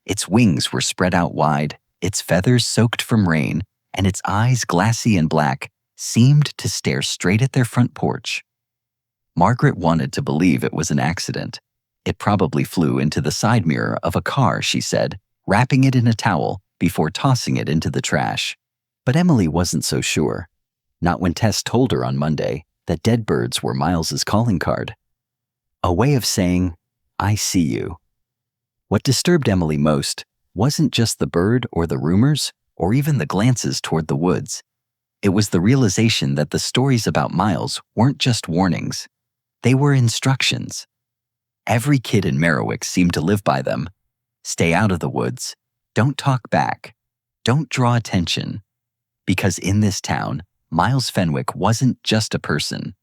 A: Its wings were spread out wide, its feathers soaked from rain, and its eyes, glassy and black, seemed to stare straight at their front porch. Margaret wanted to believe it was an accident. It probably flew into the side mirror of a car, she said, wrapping it in a towel before tossing it into the trash. But Emily wasn't so sure. Not when Tess told her on Monday that dead birds were Miles's calling card. A way of saying, "I see you." What disturbed Emily most wasn't just the bird or the rumors, or even the glances toward the woods. It was the realization that the stories about Miles weren't just warnings. They were instructions. Every kid in Merriwick seemed to live by them. Stay out of the woods. Don't talk back. Don't draw attention. Because in this town, Miles Fenwick wasn't just a person.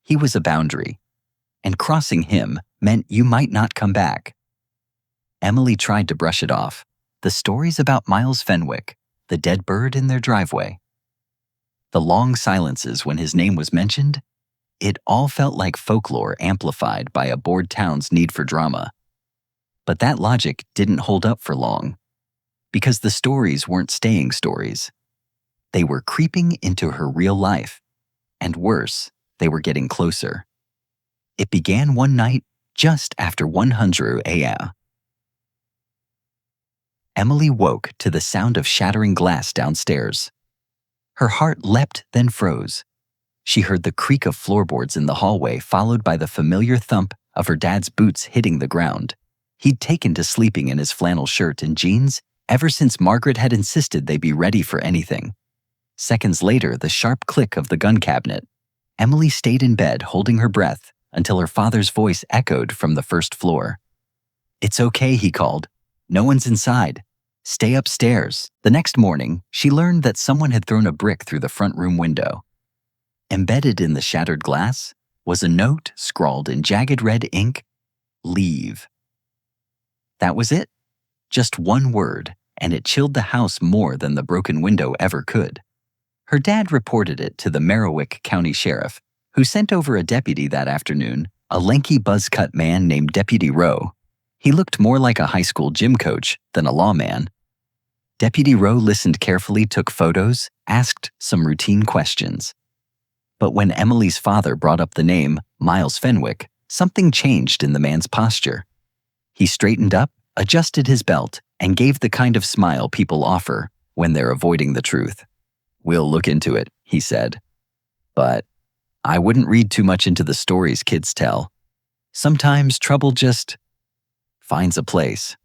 A: He was a boundary. And crossing him meant you might not come back. Emily tried to brush it off. The stories about Miles Fenwick, the dead bird in their driveway, the long silences when his name was mentioned, it all felt like folklore amplified by a bored town's need for drama. But that logic didn't hold up for long, because the stories weren't staying stories. They were creeping into her real life, and worse, they were getting closer. It began one night just after 100 a.m. Emily woke to the sound of shattering glass downstairs. Her heart leapt, then froze. She heard the creak of floorboards in the hallway, followed by the familiar thump of her dad's boots hitting the ground. He'd taken to sleeping in his flannel shirt and jeans ever since Margaret had insisted they be ready for anything. Seconds later, the sharp click of the gun cabinet. Emily stayed in bed, holding her breath, until her father's voice echoed from the first floor. "It's okay," he called. "No one's inside. Stay upstairs." The next morning, she learned that someone had thrown a brick through the front room window. Embedded in the shattered glass was a note scrawled in jagged red ink, "Leave." That was it. Just one word, and it chilled the house more than the broken window ever could. Her dad reported it to the Merriwick County Sheriff, who sent over a deputy that afternoon, a lanky buzz-cut man named Deputy Rowe. He looked more like a high school gym coach than a lawman. Deputy Rowe listened carefully, took photos, asked some routine questions. But when Emily's father brought up the name Miles Fenwick, something changed in the man's posture. He straightened up, adjusted his belt, and gave the kind of smile people offer when they're avoiding the truth. "We'll look into it," he said. "But I wouldn't read too much into the stories kids tell. Sometimes trouble just finds a place."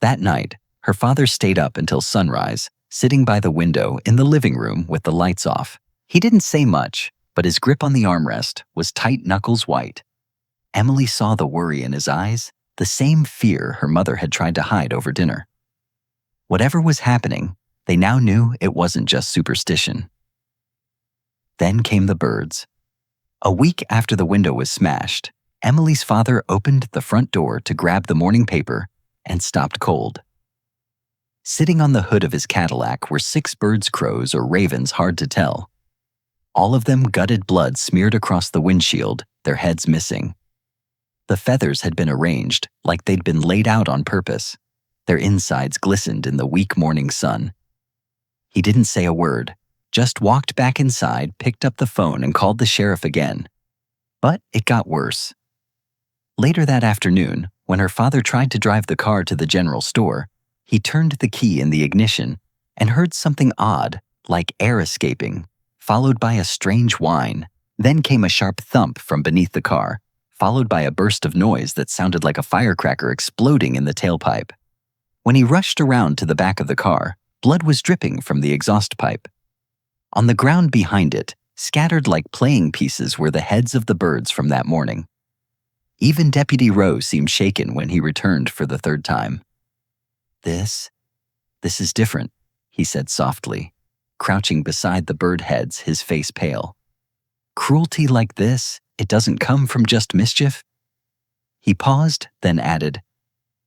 A: That night, her father stayed up until sunrise, sitting by the window in the living room with the lights off. He didn't say much, but his grip on the armrest was tight, knuckles white. Emily saw the worry in his eyes, the same fear her mother had tried to hide over dinner. Whatever was happening, they now knew it wasn't just superstition. Then came the birds. A week after the window was smashed, Emily's father opened the front door to grab the morning paper and stopped cold. Sitting on the hood of his Cadillac were 6 birds, crows, or ravens, hard to tell. All of them gutted, blood smeared across the windshield, their heads missing. The feathers had been arranged like they'd been laid out on purpose. Their insides glistened in the weak morning sun. He didn't say a word, just walked back inside, picked up the phone, and called the sheriff again. But it got worse. Later that afternoon, when her father tried to drive the car to the general store, he turned the key in the ignition and heard something odd, like air escaping, followed by a strange whine. Then came a sharp thump from beneath the car, followed by a burst of noise that sounded like a firecracker exploding in the tailpipe. When he rushed around to the back of the car, blood was dripping from the exhaust pipe. On the ground behind it, scattered like playing pieces, were the heads of the birds from that morning. Even Deputy Rowe seemed shaken when he returned for the 3rd time. This is different," he said softly, crouching beside the bird heads, his face pale. "Cruelty like this, it doesn't come from just mischief?" He paused, then added,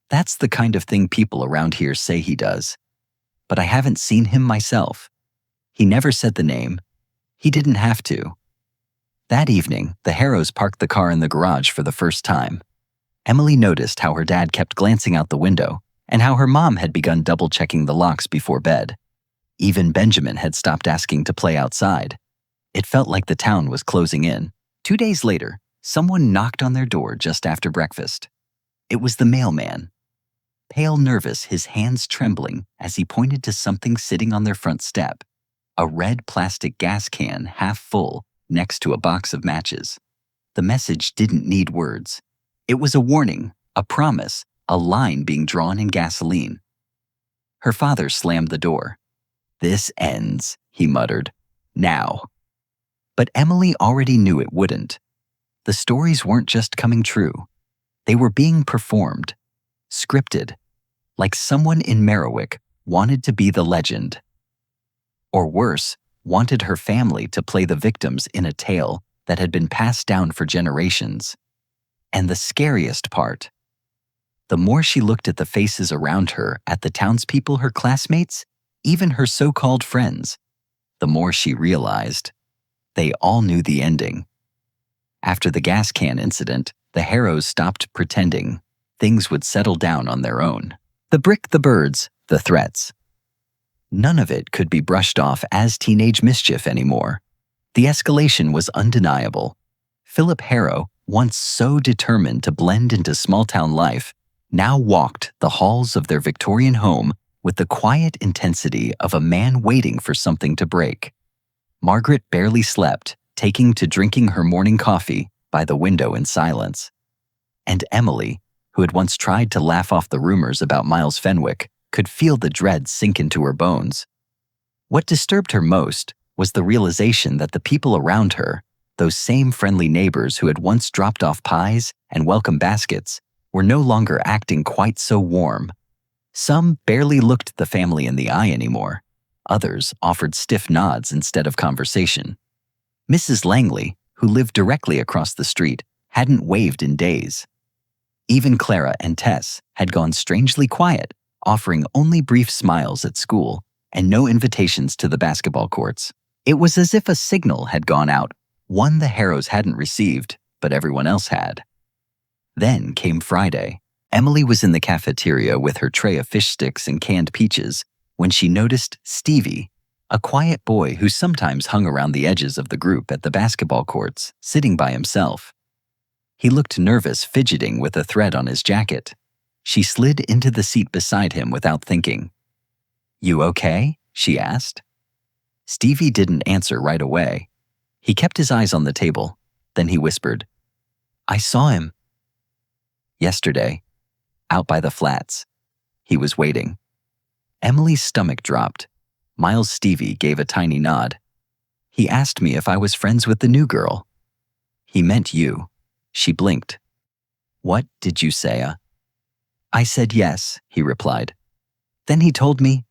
A: "That's the kind of thing people around here say he does. But I haven't seen him myself. He never said the name. He didn't have to." That evening, the Harrows parked the car in the garage for the first time. Emily noticed how her dad kept glancing out the window, and how her mom had begun double-checking the locks before bed. Even Benjamin had stopped asking to play outside. It felt like the town was closing in. 2 days later, someone knocked on their door just after breakfast. It was the mailman. Pale, nervous, his hands trembling as he pointed to something sitting on their front step, a red plastic gas can half full next to a box of matches. The message didn't need words. It was a warning, a promise, a line being drawn in gasoline. Her father slammed the door. "This ends," he muttered. "Now." But Emily already knew it wouldn't. The stories weren't just coming true. They were being performed, scripted, like someone in Merriwick wanted to be the legend. Or worse, wanted her family to play the victims in a tale that had been passed down for generations. And the scariest part, the more she looked at the faces around her, at the townspeople, her classmates, even her so-called friends, the more she realized they all knew the ending. After the gas can incident, the Harrows stopped pretending. Things would settle down on their own. The brick, the birds, the threats. None of it could be brushed off as teenage mischief anymore. The escalation was undeniable. Philip Harrow, once so determined to blend into small-town life, now walked the halls of their Victorian home with the quiet intensity of a man waiting for something to break. Margaret barely slept, taking to drinking her morning coffee by the window in silence. And Emily, who had once tried to laugh off the rumors about Miles Fenwick, could feel the dread sink into her bones. What disturbed her most was the realization that the people around her, those same friendly neighbors who had once dropped off pies and welcome baskets, were no longer acting quite so warm. Some barely looked the family in the eye anymore. Others offered stiff nods instead of conversation. Mrs. Langley, who lived directly across the street, hadn't waved in days. Even Clara and Tess had gone strangely quiet, offering only brief smiles at school and no invitations to the basketball courts. It was as if a signal had gone out, one the Harrows hadn't received, but everyone else had. Then came Friday. Emily was in the cafeteria with her tray of fish sticks and canned peaches when she noticed Stevie, a quiet boy who sometimes hung around the edges of the group at the basketball courts, sitting by himself. He looked nervous, fidgeting with a thread on his jacket. She slid into the seat beside him without thinking. "You okay?" she asked. Stevie didn't answer right away. He kept his eyes on the table. Then he whispered, "I saw him yesterday, out by the flats." He was waiting. Emily's stomach dropped. Miles Stevie gave a tiny nod. "He asked me if I was friends with the new girl." "He meant you." She blinked. "What did you say?" "I said yes," he replied. "Then he told me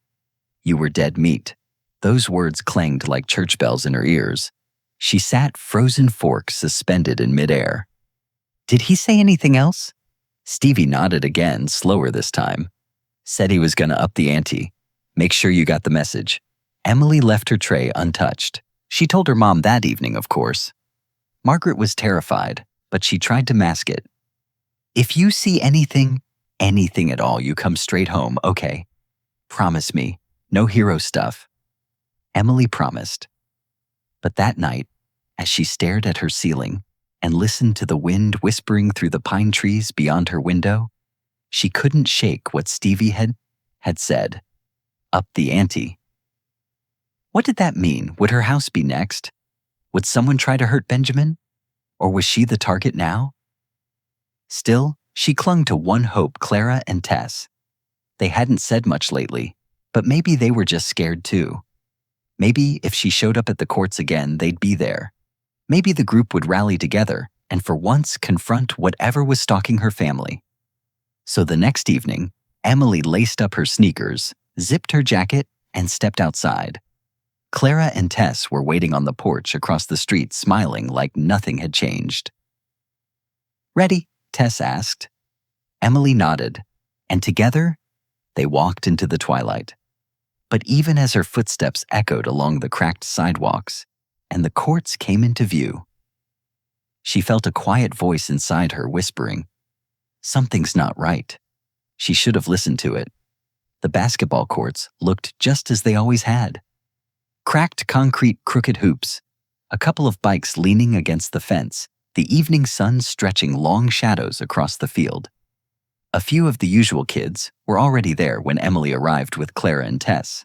A: you were dead meat." Those words clanged like church bells in her ears. She sat frozen fork suspended in midair. "Did he say anything else?" Stevie nodded again, slower this time. "Said he was going to up the ante. Make sure you got the message." Emily left her tray untouched. She told her mom that evening, of course. Margaret was terrified, but she tried to mask it. "If you see anything at all, you come straight home, okay? Promise me, no hero stuff." Emily promised. But that night, as she stared at her ceiling and listened to the wind whispering through the pine trees beyond her window, she couldn't shake what Stevie had said. Up the ante. What did that mean? Would her house be next? Would someone try to hurt Benjamin? Or was she the target now? Still, she clung to one hope: Clara and Tess. They hadn't said much lately, but maybe they were just scared too. Maybe if she showed up at the courts again, they'd be there. Maybe the group would rally together and for once confront whatever was stalking her family. So the next evening, Emily laced up her sneakers, zipped her jacket, and stepped outside. Clara and Tess were waiting on the porch across the street, smiling like nothing had changed. "Ready?" Tess asked. Emily nodded, and together, they walked into the twilight. But even as her footsteps echoed along the cracked sidewalks and the courts came into view, she felt a quiet voice inside her whispering, "Something's not right." She should have listened to it. The basketball courts looked just as they always had. Cracked concrete, crooked hoops, a couple of bikes leaning against the fence, the evening sun stretching long shadows across the field. A few of the usual kids were already there when Emily arrived with Clara and Tess.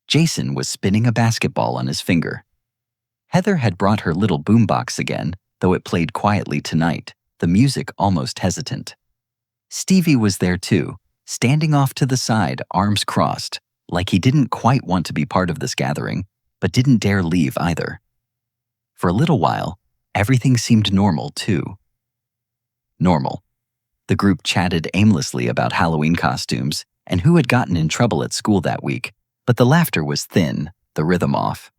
A: Jason was spinning a basketball on his finger. Heather had brought her little boombox again, though it played quietly tonight, the music almost hesitant. Stevie was there too, standing off to the side, arms crossed, like he didn't quite want to be part of this gathering, but didn't dare leave either. For a little while, everything seemed normal too. Normal. The group chatted aimlessly about Halloween costumes and who had gotten in trouble at school that week, but the laughter was thin, the rhythm off.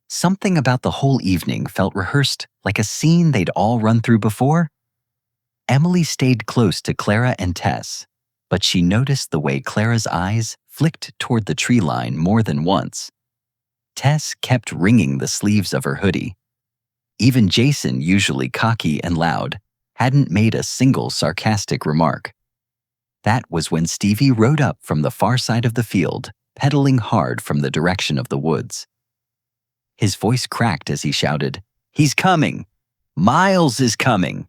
A: Something about the whole evening felt rehearsed, like a scene they'd all run through before. Emily stayed close to Clara and Tess, but she noticed the way Clara's eyes flicked toward the tree line more than once. Tess kept wringing the sleeves of her hoodie. Even Jason, usually cocky and loud, hadn't made a single sarcastic remark. That was when Stevie rode up from the far side of the field, pedaling hard from the direction of the woods. His voice cracked as he shouted, "He's coming! Miles is coming!"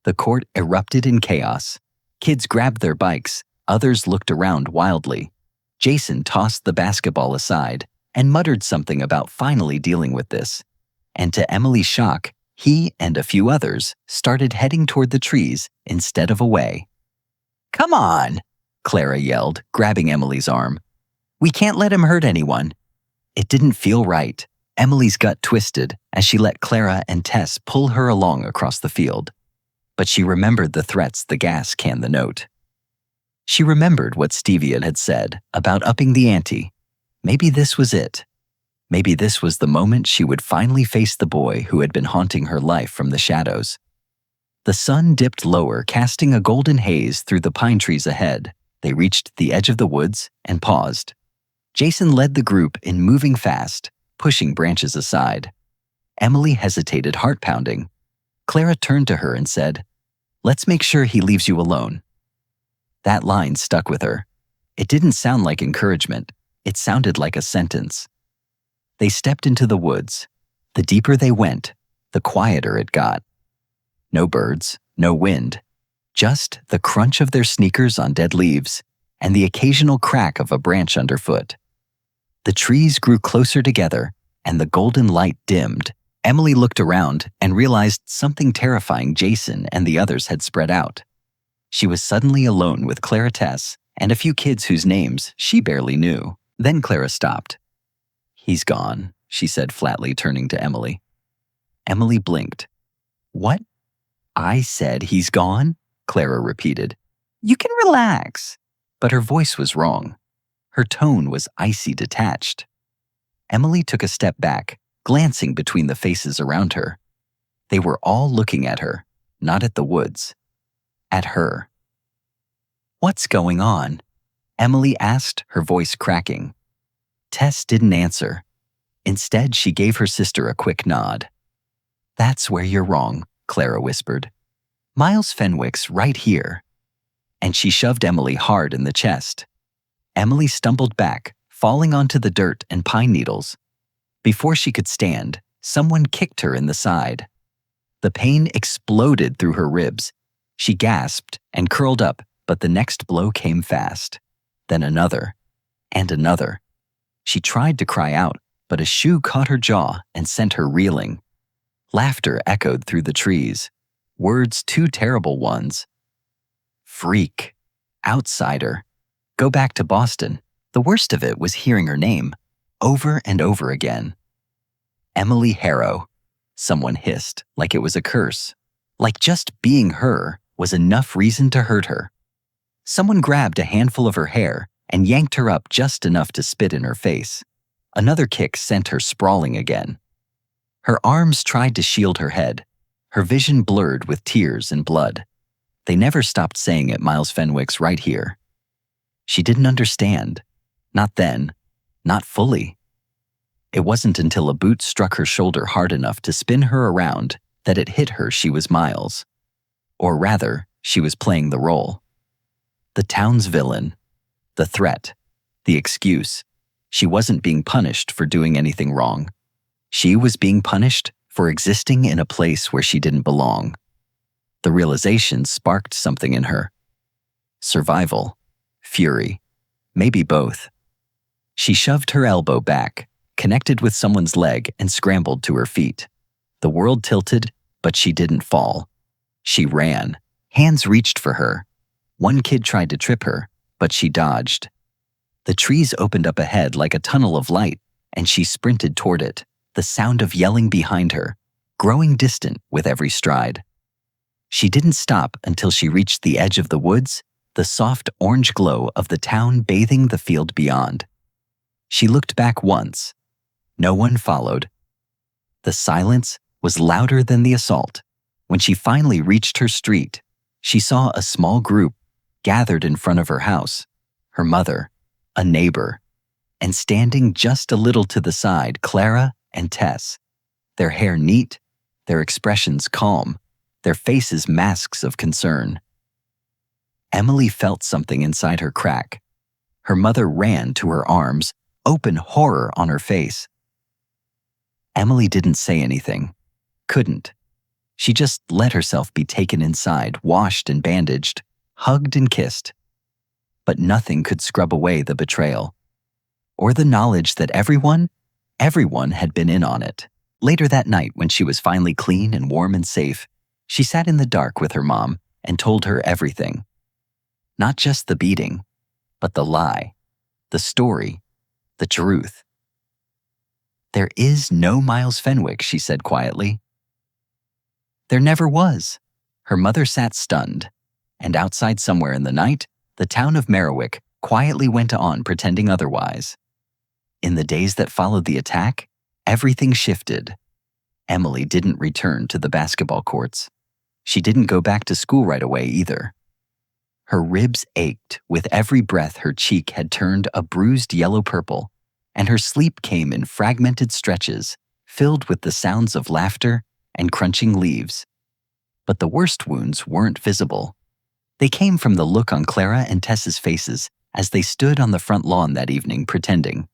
A: The court erupted in chaos. Kids grabbed their bikes, others looked around wildly. Jason tossed the basketball aside and muttered something about finally dealing with this. And to Emily's shock, he and a few others started heading toward the trees instead of away. "Come on," Clara yelled, grabbing Emily's arm. "We can't let him hurt anyone." It didn't feel right. Emily's gut twisted as she let Clara and Tess pull her along across the field. But she remembered the threats the gas can the note. She remembered what Stevie had said about upping the ante. Maybe this was it. Maybe this was the moment she would finally face the boy who had been haunting her life from the shadows. The sun dipped lower, casting a golden haze through the pine trees ahead. They reached the edge of the woods and paused. Jason led the group in moving fast, pushing branches aside. Emily hesitated, heart pounding. Clara turned to her and said, "Let's make sure he leaves you alone." That line stuck with her. It didn't sound like encouragement. It sounded like a sentence. They stepped into the woods. The deeper they went, the quieter it got. No birds, no wind, just the crunch of their sneakers on dead leaves and the occasional crack of a branch underfoot. The trees grew closer together and the golden light dimmed. Emily looked around and realized something terrifying. Jason and the others had spread out. She was suddenly alone with Clara, Tess, and a few kids whose names she barely knew. Then Clara stopped. "He's gone," she said flatly, turning to Emily. Emily blinked. "What?" "I said he's gone," Clara repeated. "You can relax." But her voice was wrong. Her tone was icy detached. Emily took a step back, glancing between the faces around her. They were all looking at her, not at the woods. At her. "What's going on?" Emily asked, her voice cracking. Tess didn't answer. Instead, she gave her sister a quick nod. "That's where you're wrong," Clara whispered. "Miles Fenwick's right here." And she shoved Emily hard in the chest. Emily stumbled back, falling onto the dirt and pine needles. Before she could stand, someone kicked her in the side. The pain exploded through her ribs. She gasped and curled up, but the next blow came fast. Then another, and another. She tried to cry out, but a shoe caught her jaw and sent her reeling. Laughter echoed through the trees. Words, two terrible ones. Freak. Outsider. Go back to Boston. The worst of it was hearing her name, over and over again. Emily Harrow. Someone hissed, like it was a curse. Like just being her was enough reason to hurt her. Someone grabbed a handful of her hair and yanked her up just enough to spit in her face. Another kick sent her sprawling again. Her arms tried to shield her head. Her vision blurred with tears and blood. They never stopped saying it, "Miles Fenwick's right here." She didn't understand. Not then. Not fully. It wasn't until a boot struck her shoulder hard enough to spin her around that it hit her she was Miles. Or rather, she was playing the role. The town's villain. The threat. The excuse. She wasn't being punished for doing anything wrong. She was being punished for existing in a place where she didn't belong. The realization sparked something in her. Survival. Fury. Maybe both. She shoved her elbow back, connected with someone's leg, and scrambled to her feet. The world tilted, but she didn't fall. She ran. Hands reached for her. One kid tried to trip her, but she dodged. The trees opened up ahead like a tunnel of light, and she sprinted toward it, the sound of yelling behind her, growing distant with every stride. She didn't stop until she reached the edge of the woods, the soft orange glow of the town bathing the field beyond. She looked back once. No one followed. The silence was louder than the assault. When she finally reached her street, she saw a small group gathered in front of her house, her mother, a neighbor, and standing just a little to the side, Clara and Tess, their hair neat, their expressions calm, their faces masks of concern. Emily felt something inside her crack. Her mother ran to her arms, open horror on her face. Emily didn't say anything, couldn't. She just let herself be taken inside, washed and bandaged, hugged and kissed. But nothing could scrub away the betrayal, or the knowledge that everyone had been in on it. Later that night, when she was finally clean and warm and safe, she sat in the dark with her mom and told her everything. Not just the beating, but the lie, the story, the truth. "There is no Miles Fenwick," she said quietly. There never was. Her mother sat stunned, and outside somewhere in the night, the town of Merriwick quietly went on pretending otherwise. In the days that followed the attack, everything shifted. Emily didn't return to the basketball courts. She didn't go back to school right away either. Her ribs ached with every breath. Her cheek had turned a bruised yellow-purple, and her sleep came in fragmented stretches, filled with the sounds of laughter and crunching leaves. But the worst wounds weren't visible. They came from the look on Clara and Tess's faces as they stood on the front lawn that evening pretending,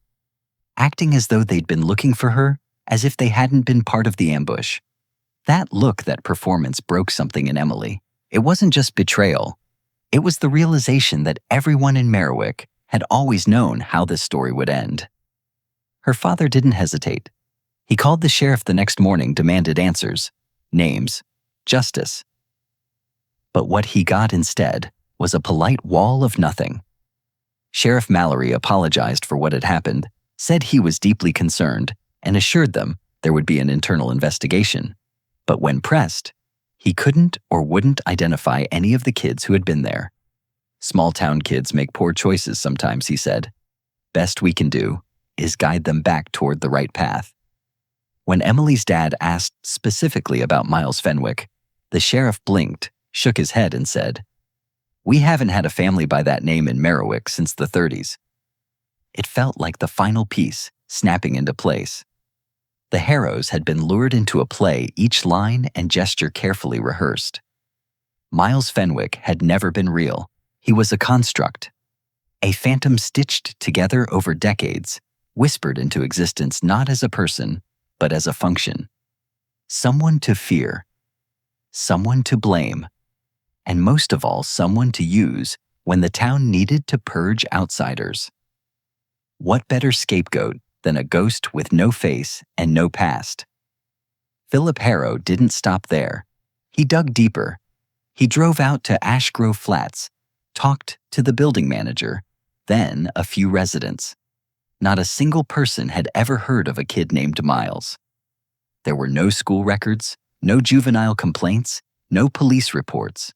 A: acting as though they'd been looking for her, as if they hadn't been part of the ambush. That look, that performance broke something in Emily. It wasn't just betrayal. It was the realization that everyone in Merriwick had always known how this story would end. Her father didn't hesitate. He called the sheriff the next morning, demanded answers, names, justice. But what he got instead was a polite wall of nothing. Sheriff Mallory apologized for what had happened, said he was deeply concerned, and assured them there would be an internal investigation. But when pressed, he couldn't or wouldn't identify any of the kids who had been there. "Small-town kids make poor choices sometimes," he said. "Best we can do is guide them back toward the right path." When Emily's dad asked specifically about Miles Fenwick, the sheriff blinked, shook his head, and said, "We haven't had a family by that name in Merriwick since the 30s. It felt like the final piece snapping into place. The Harrows had been lured into a play, each line and gesture carefully rehearsed. Miles Fenwick had never been real. He was a construct, a phantom stitched together over decades, whispered into existence not as a person, but as a function. Someone to fear, someone to blame, and most of all, someone to use when the town needed to purge outsiders. What better scapegoat than a ghost with no face and no past? Philip Harrow didn't stop there. He dug deeper. He drove out to Ash Grove Flats, talked to the building manager, then a few residents. Not a single person had ever heard of a kid named Miles. There were no school records, no juvenile complaints, no police reports.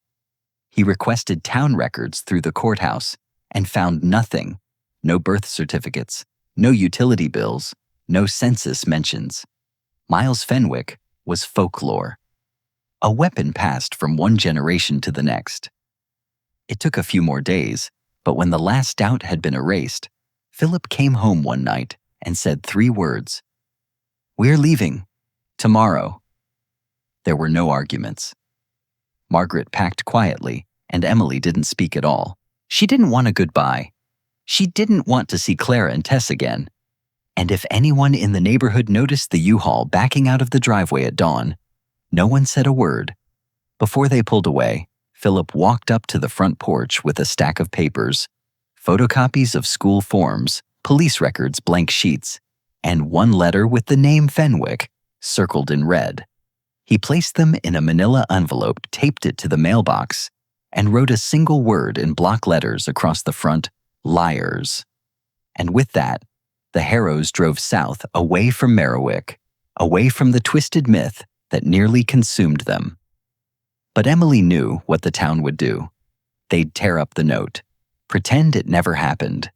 A: He requested town records through the courthouse and found nothing. No birth certificates, no utility bills, no census mentions. Miles Fenwick was folklore, a weapon passed from one generation to the next. It took a few more days, but when the last doubt had been erased, Philip came home one night and said 3 words: "We're leaving. Tomorrow." There were no arguments. Margaret packed quietly, and Emily didn't speak at all. She didn't want a goodbye. She didn't want to see Clara and Tess again. And if anyone in the neighborhood noticed the U-Haul backing out of the driveway at dawn, no one said a word. Before they pulled away, Philip walked up to the front porch with a stack of papers, photocopies of school forms, police records, blank sheets, and one letter with the name Fenwick circled in red. He placed them in a manila envelope, taped it to the mailbox, and wrote a single word in block letters across the front: "Liars." And with that, the Harrows drove south away from Merriwick, away from the twisted myth that nearly consumed them. But Emily knew what the town would do. They'd tear up the note, pretend it never happened,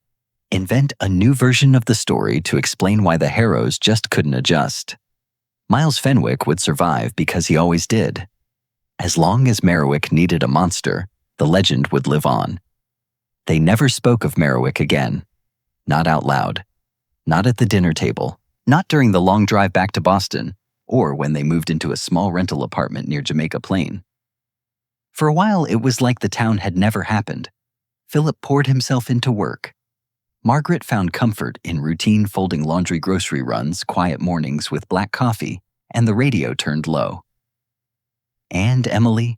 A: invent a new version of the story to explain why the Harrows just couldn't adjust. Miles Fenwick would survive because he always did. As long as Merriwick needed a monster, the legend would live on. They never spoke of Merriwick again. Not out loud. Not at the dinner table. Not during the long drive back to Boston, or when they moved into a small rental apartment near Jamaica Plain. For a while, it was like the town had never happened. Philip poured himself into work. Margaret found comfort in routine folding laundry grocery runs, quiet mornings with black coffee, and the radio turned low. And Emily?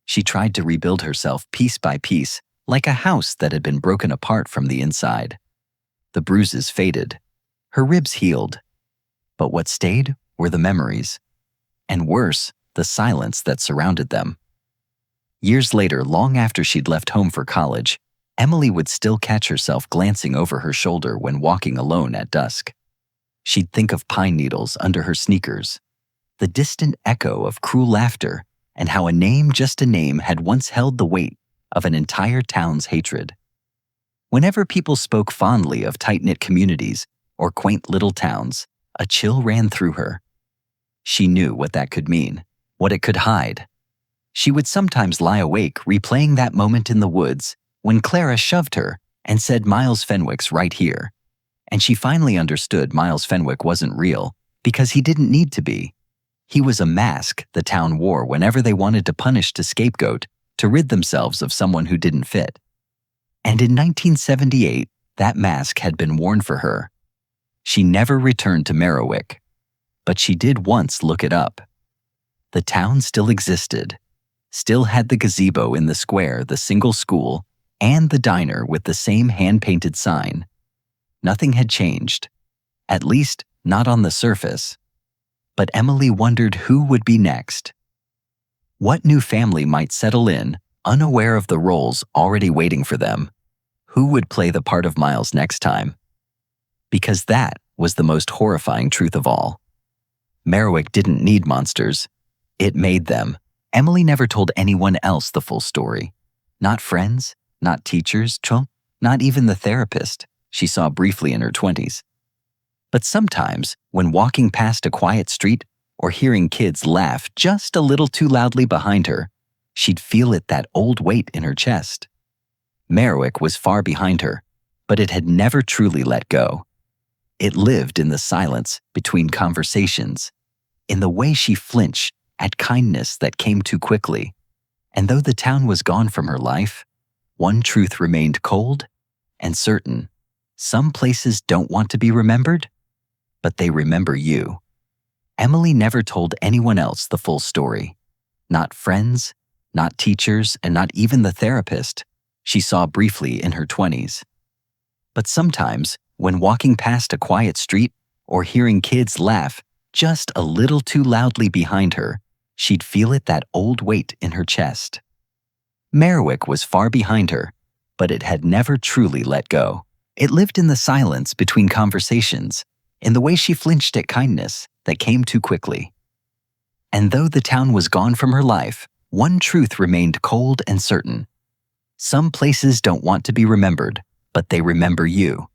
A: She tried to rebuild herself piece by piece, like a house that had been broken apart from the inside. The bruises faded. Her ribs healed. But what stayed were the memories. And worse, the silence that surrounded them. Years later, long after she'd left home for college, Emily would still catch herself glancing over her shoulder when walking alone at dusk. She'd think of pine needles under her sneakers, the distant echo of cruel laughter, and how a name, just a name, had once held the weight of an entire town's hatred. Whenever people spoke fondly of tight-knit communities or quaint little towns, a chill ran through her. She knew what that could mean, what it could hide. She would sometimes lie awake replaying that moment in the woods when Clara shoved her and said Miles Fenwick's right here. And she finally understood Miles Fenwick wasn't real because he didn't need to be. He was a mask the town wore whenever they wanted to punish to scapegoat, to rid themselves of someone who didn't fit. And in 1978, that mask had been worn for her. She never returned to Merriwick, but she did once look it up. The town still existed, still had the gazebo in the square, the single school, and the diner with the same hand-painted sign. Nothing had changed, at least not on the surface. But Emily wondered who would be next. What new family might settle in, unaware of the roles already waiting for them? Who would play the part of Miles next time? Because that was the most horrifying truth of all. Merriwick didn't need monsters. It made them. Emily never told anyone else the full story. Not friends, not teachers, not even the therapist she saw briefly in her 20s. But sometimes, when walking past a quiet street or hearing kids laugh just a little too loudly behind her, she'd feel that old weight in her chest. Merriwick was far behind her, but it had never truly let go. It lived in the silence between conversations, in the way she flinched at kindness that came too quickly. And though the town was gone from her life, one truth remained cold and certain. Some places don't want to be remembered, but they remember you. Emily never told anyone else the full story. Not friends, not teachers, and not even the therapist she saw briefly in her 20s. But sometimes, when walking past a quiet street or hearing kids laugh just a little too loudly behind her, she'd feel that old weight in her chest. Merriwick was far behind her, but it had never truly let go. It lived in the silence between conversations, in the way she flinched at kindness that came too quickly. And though the town was gone from her life, one truth remained cold and certain. Some places don't want to be remembered, but they remember you.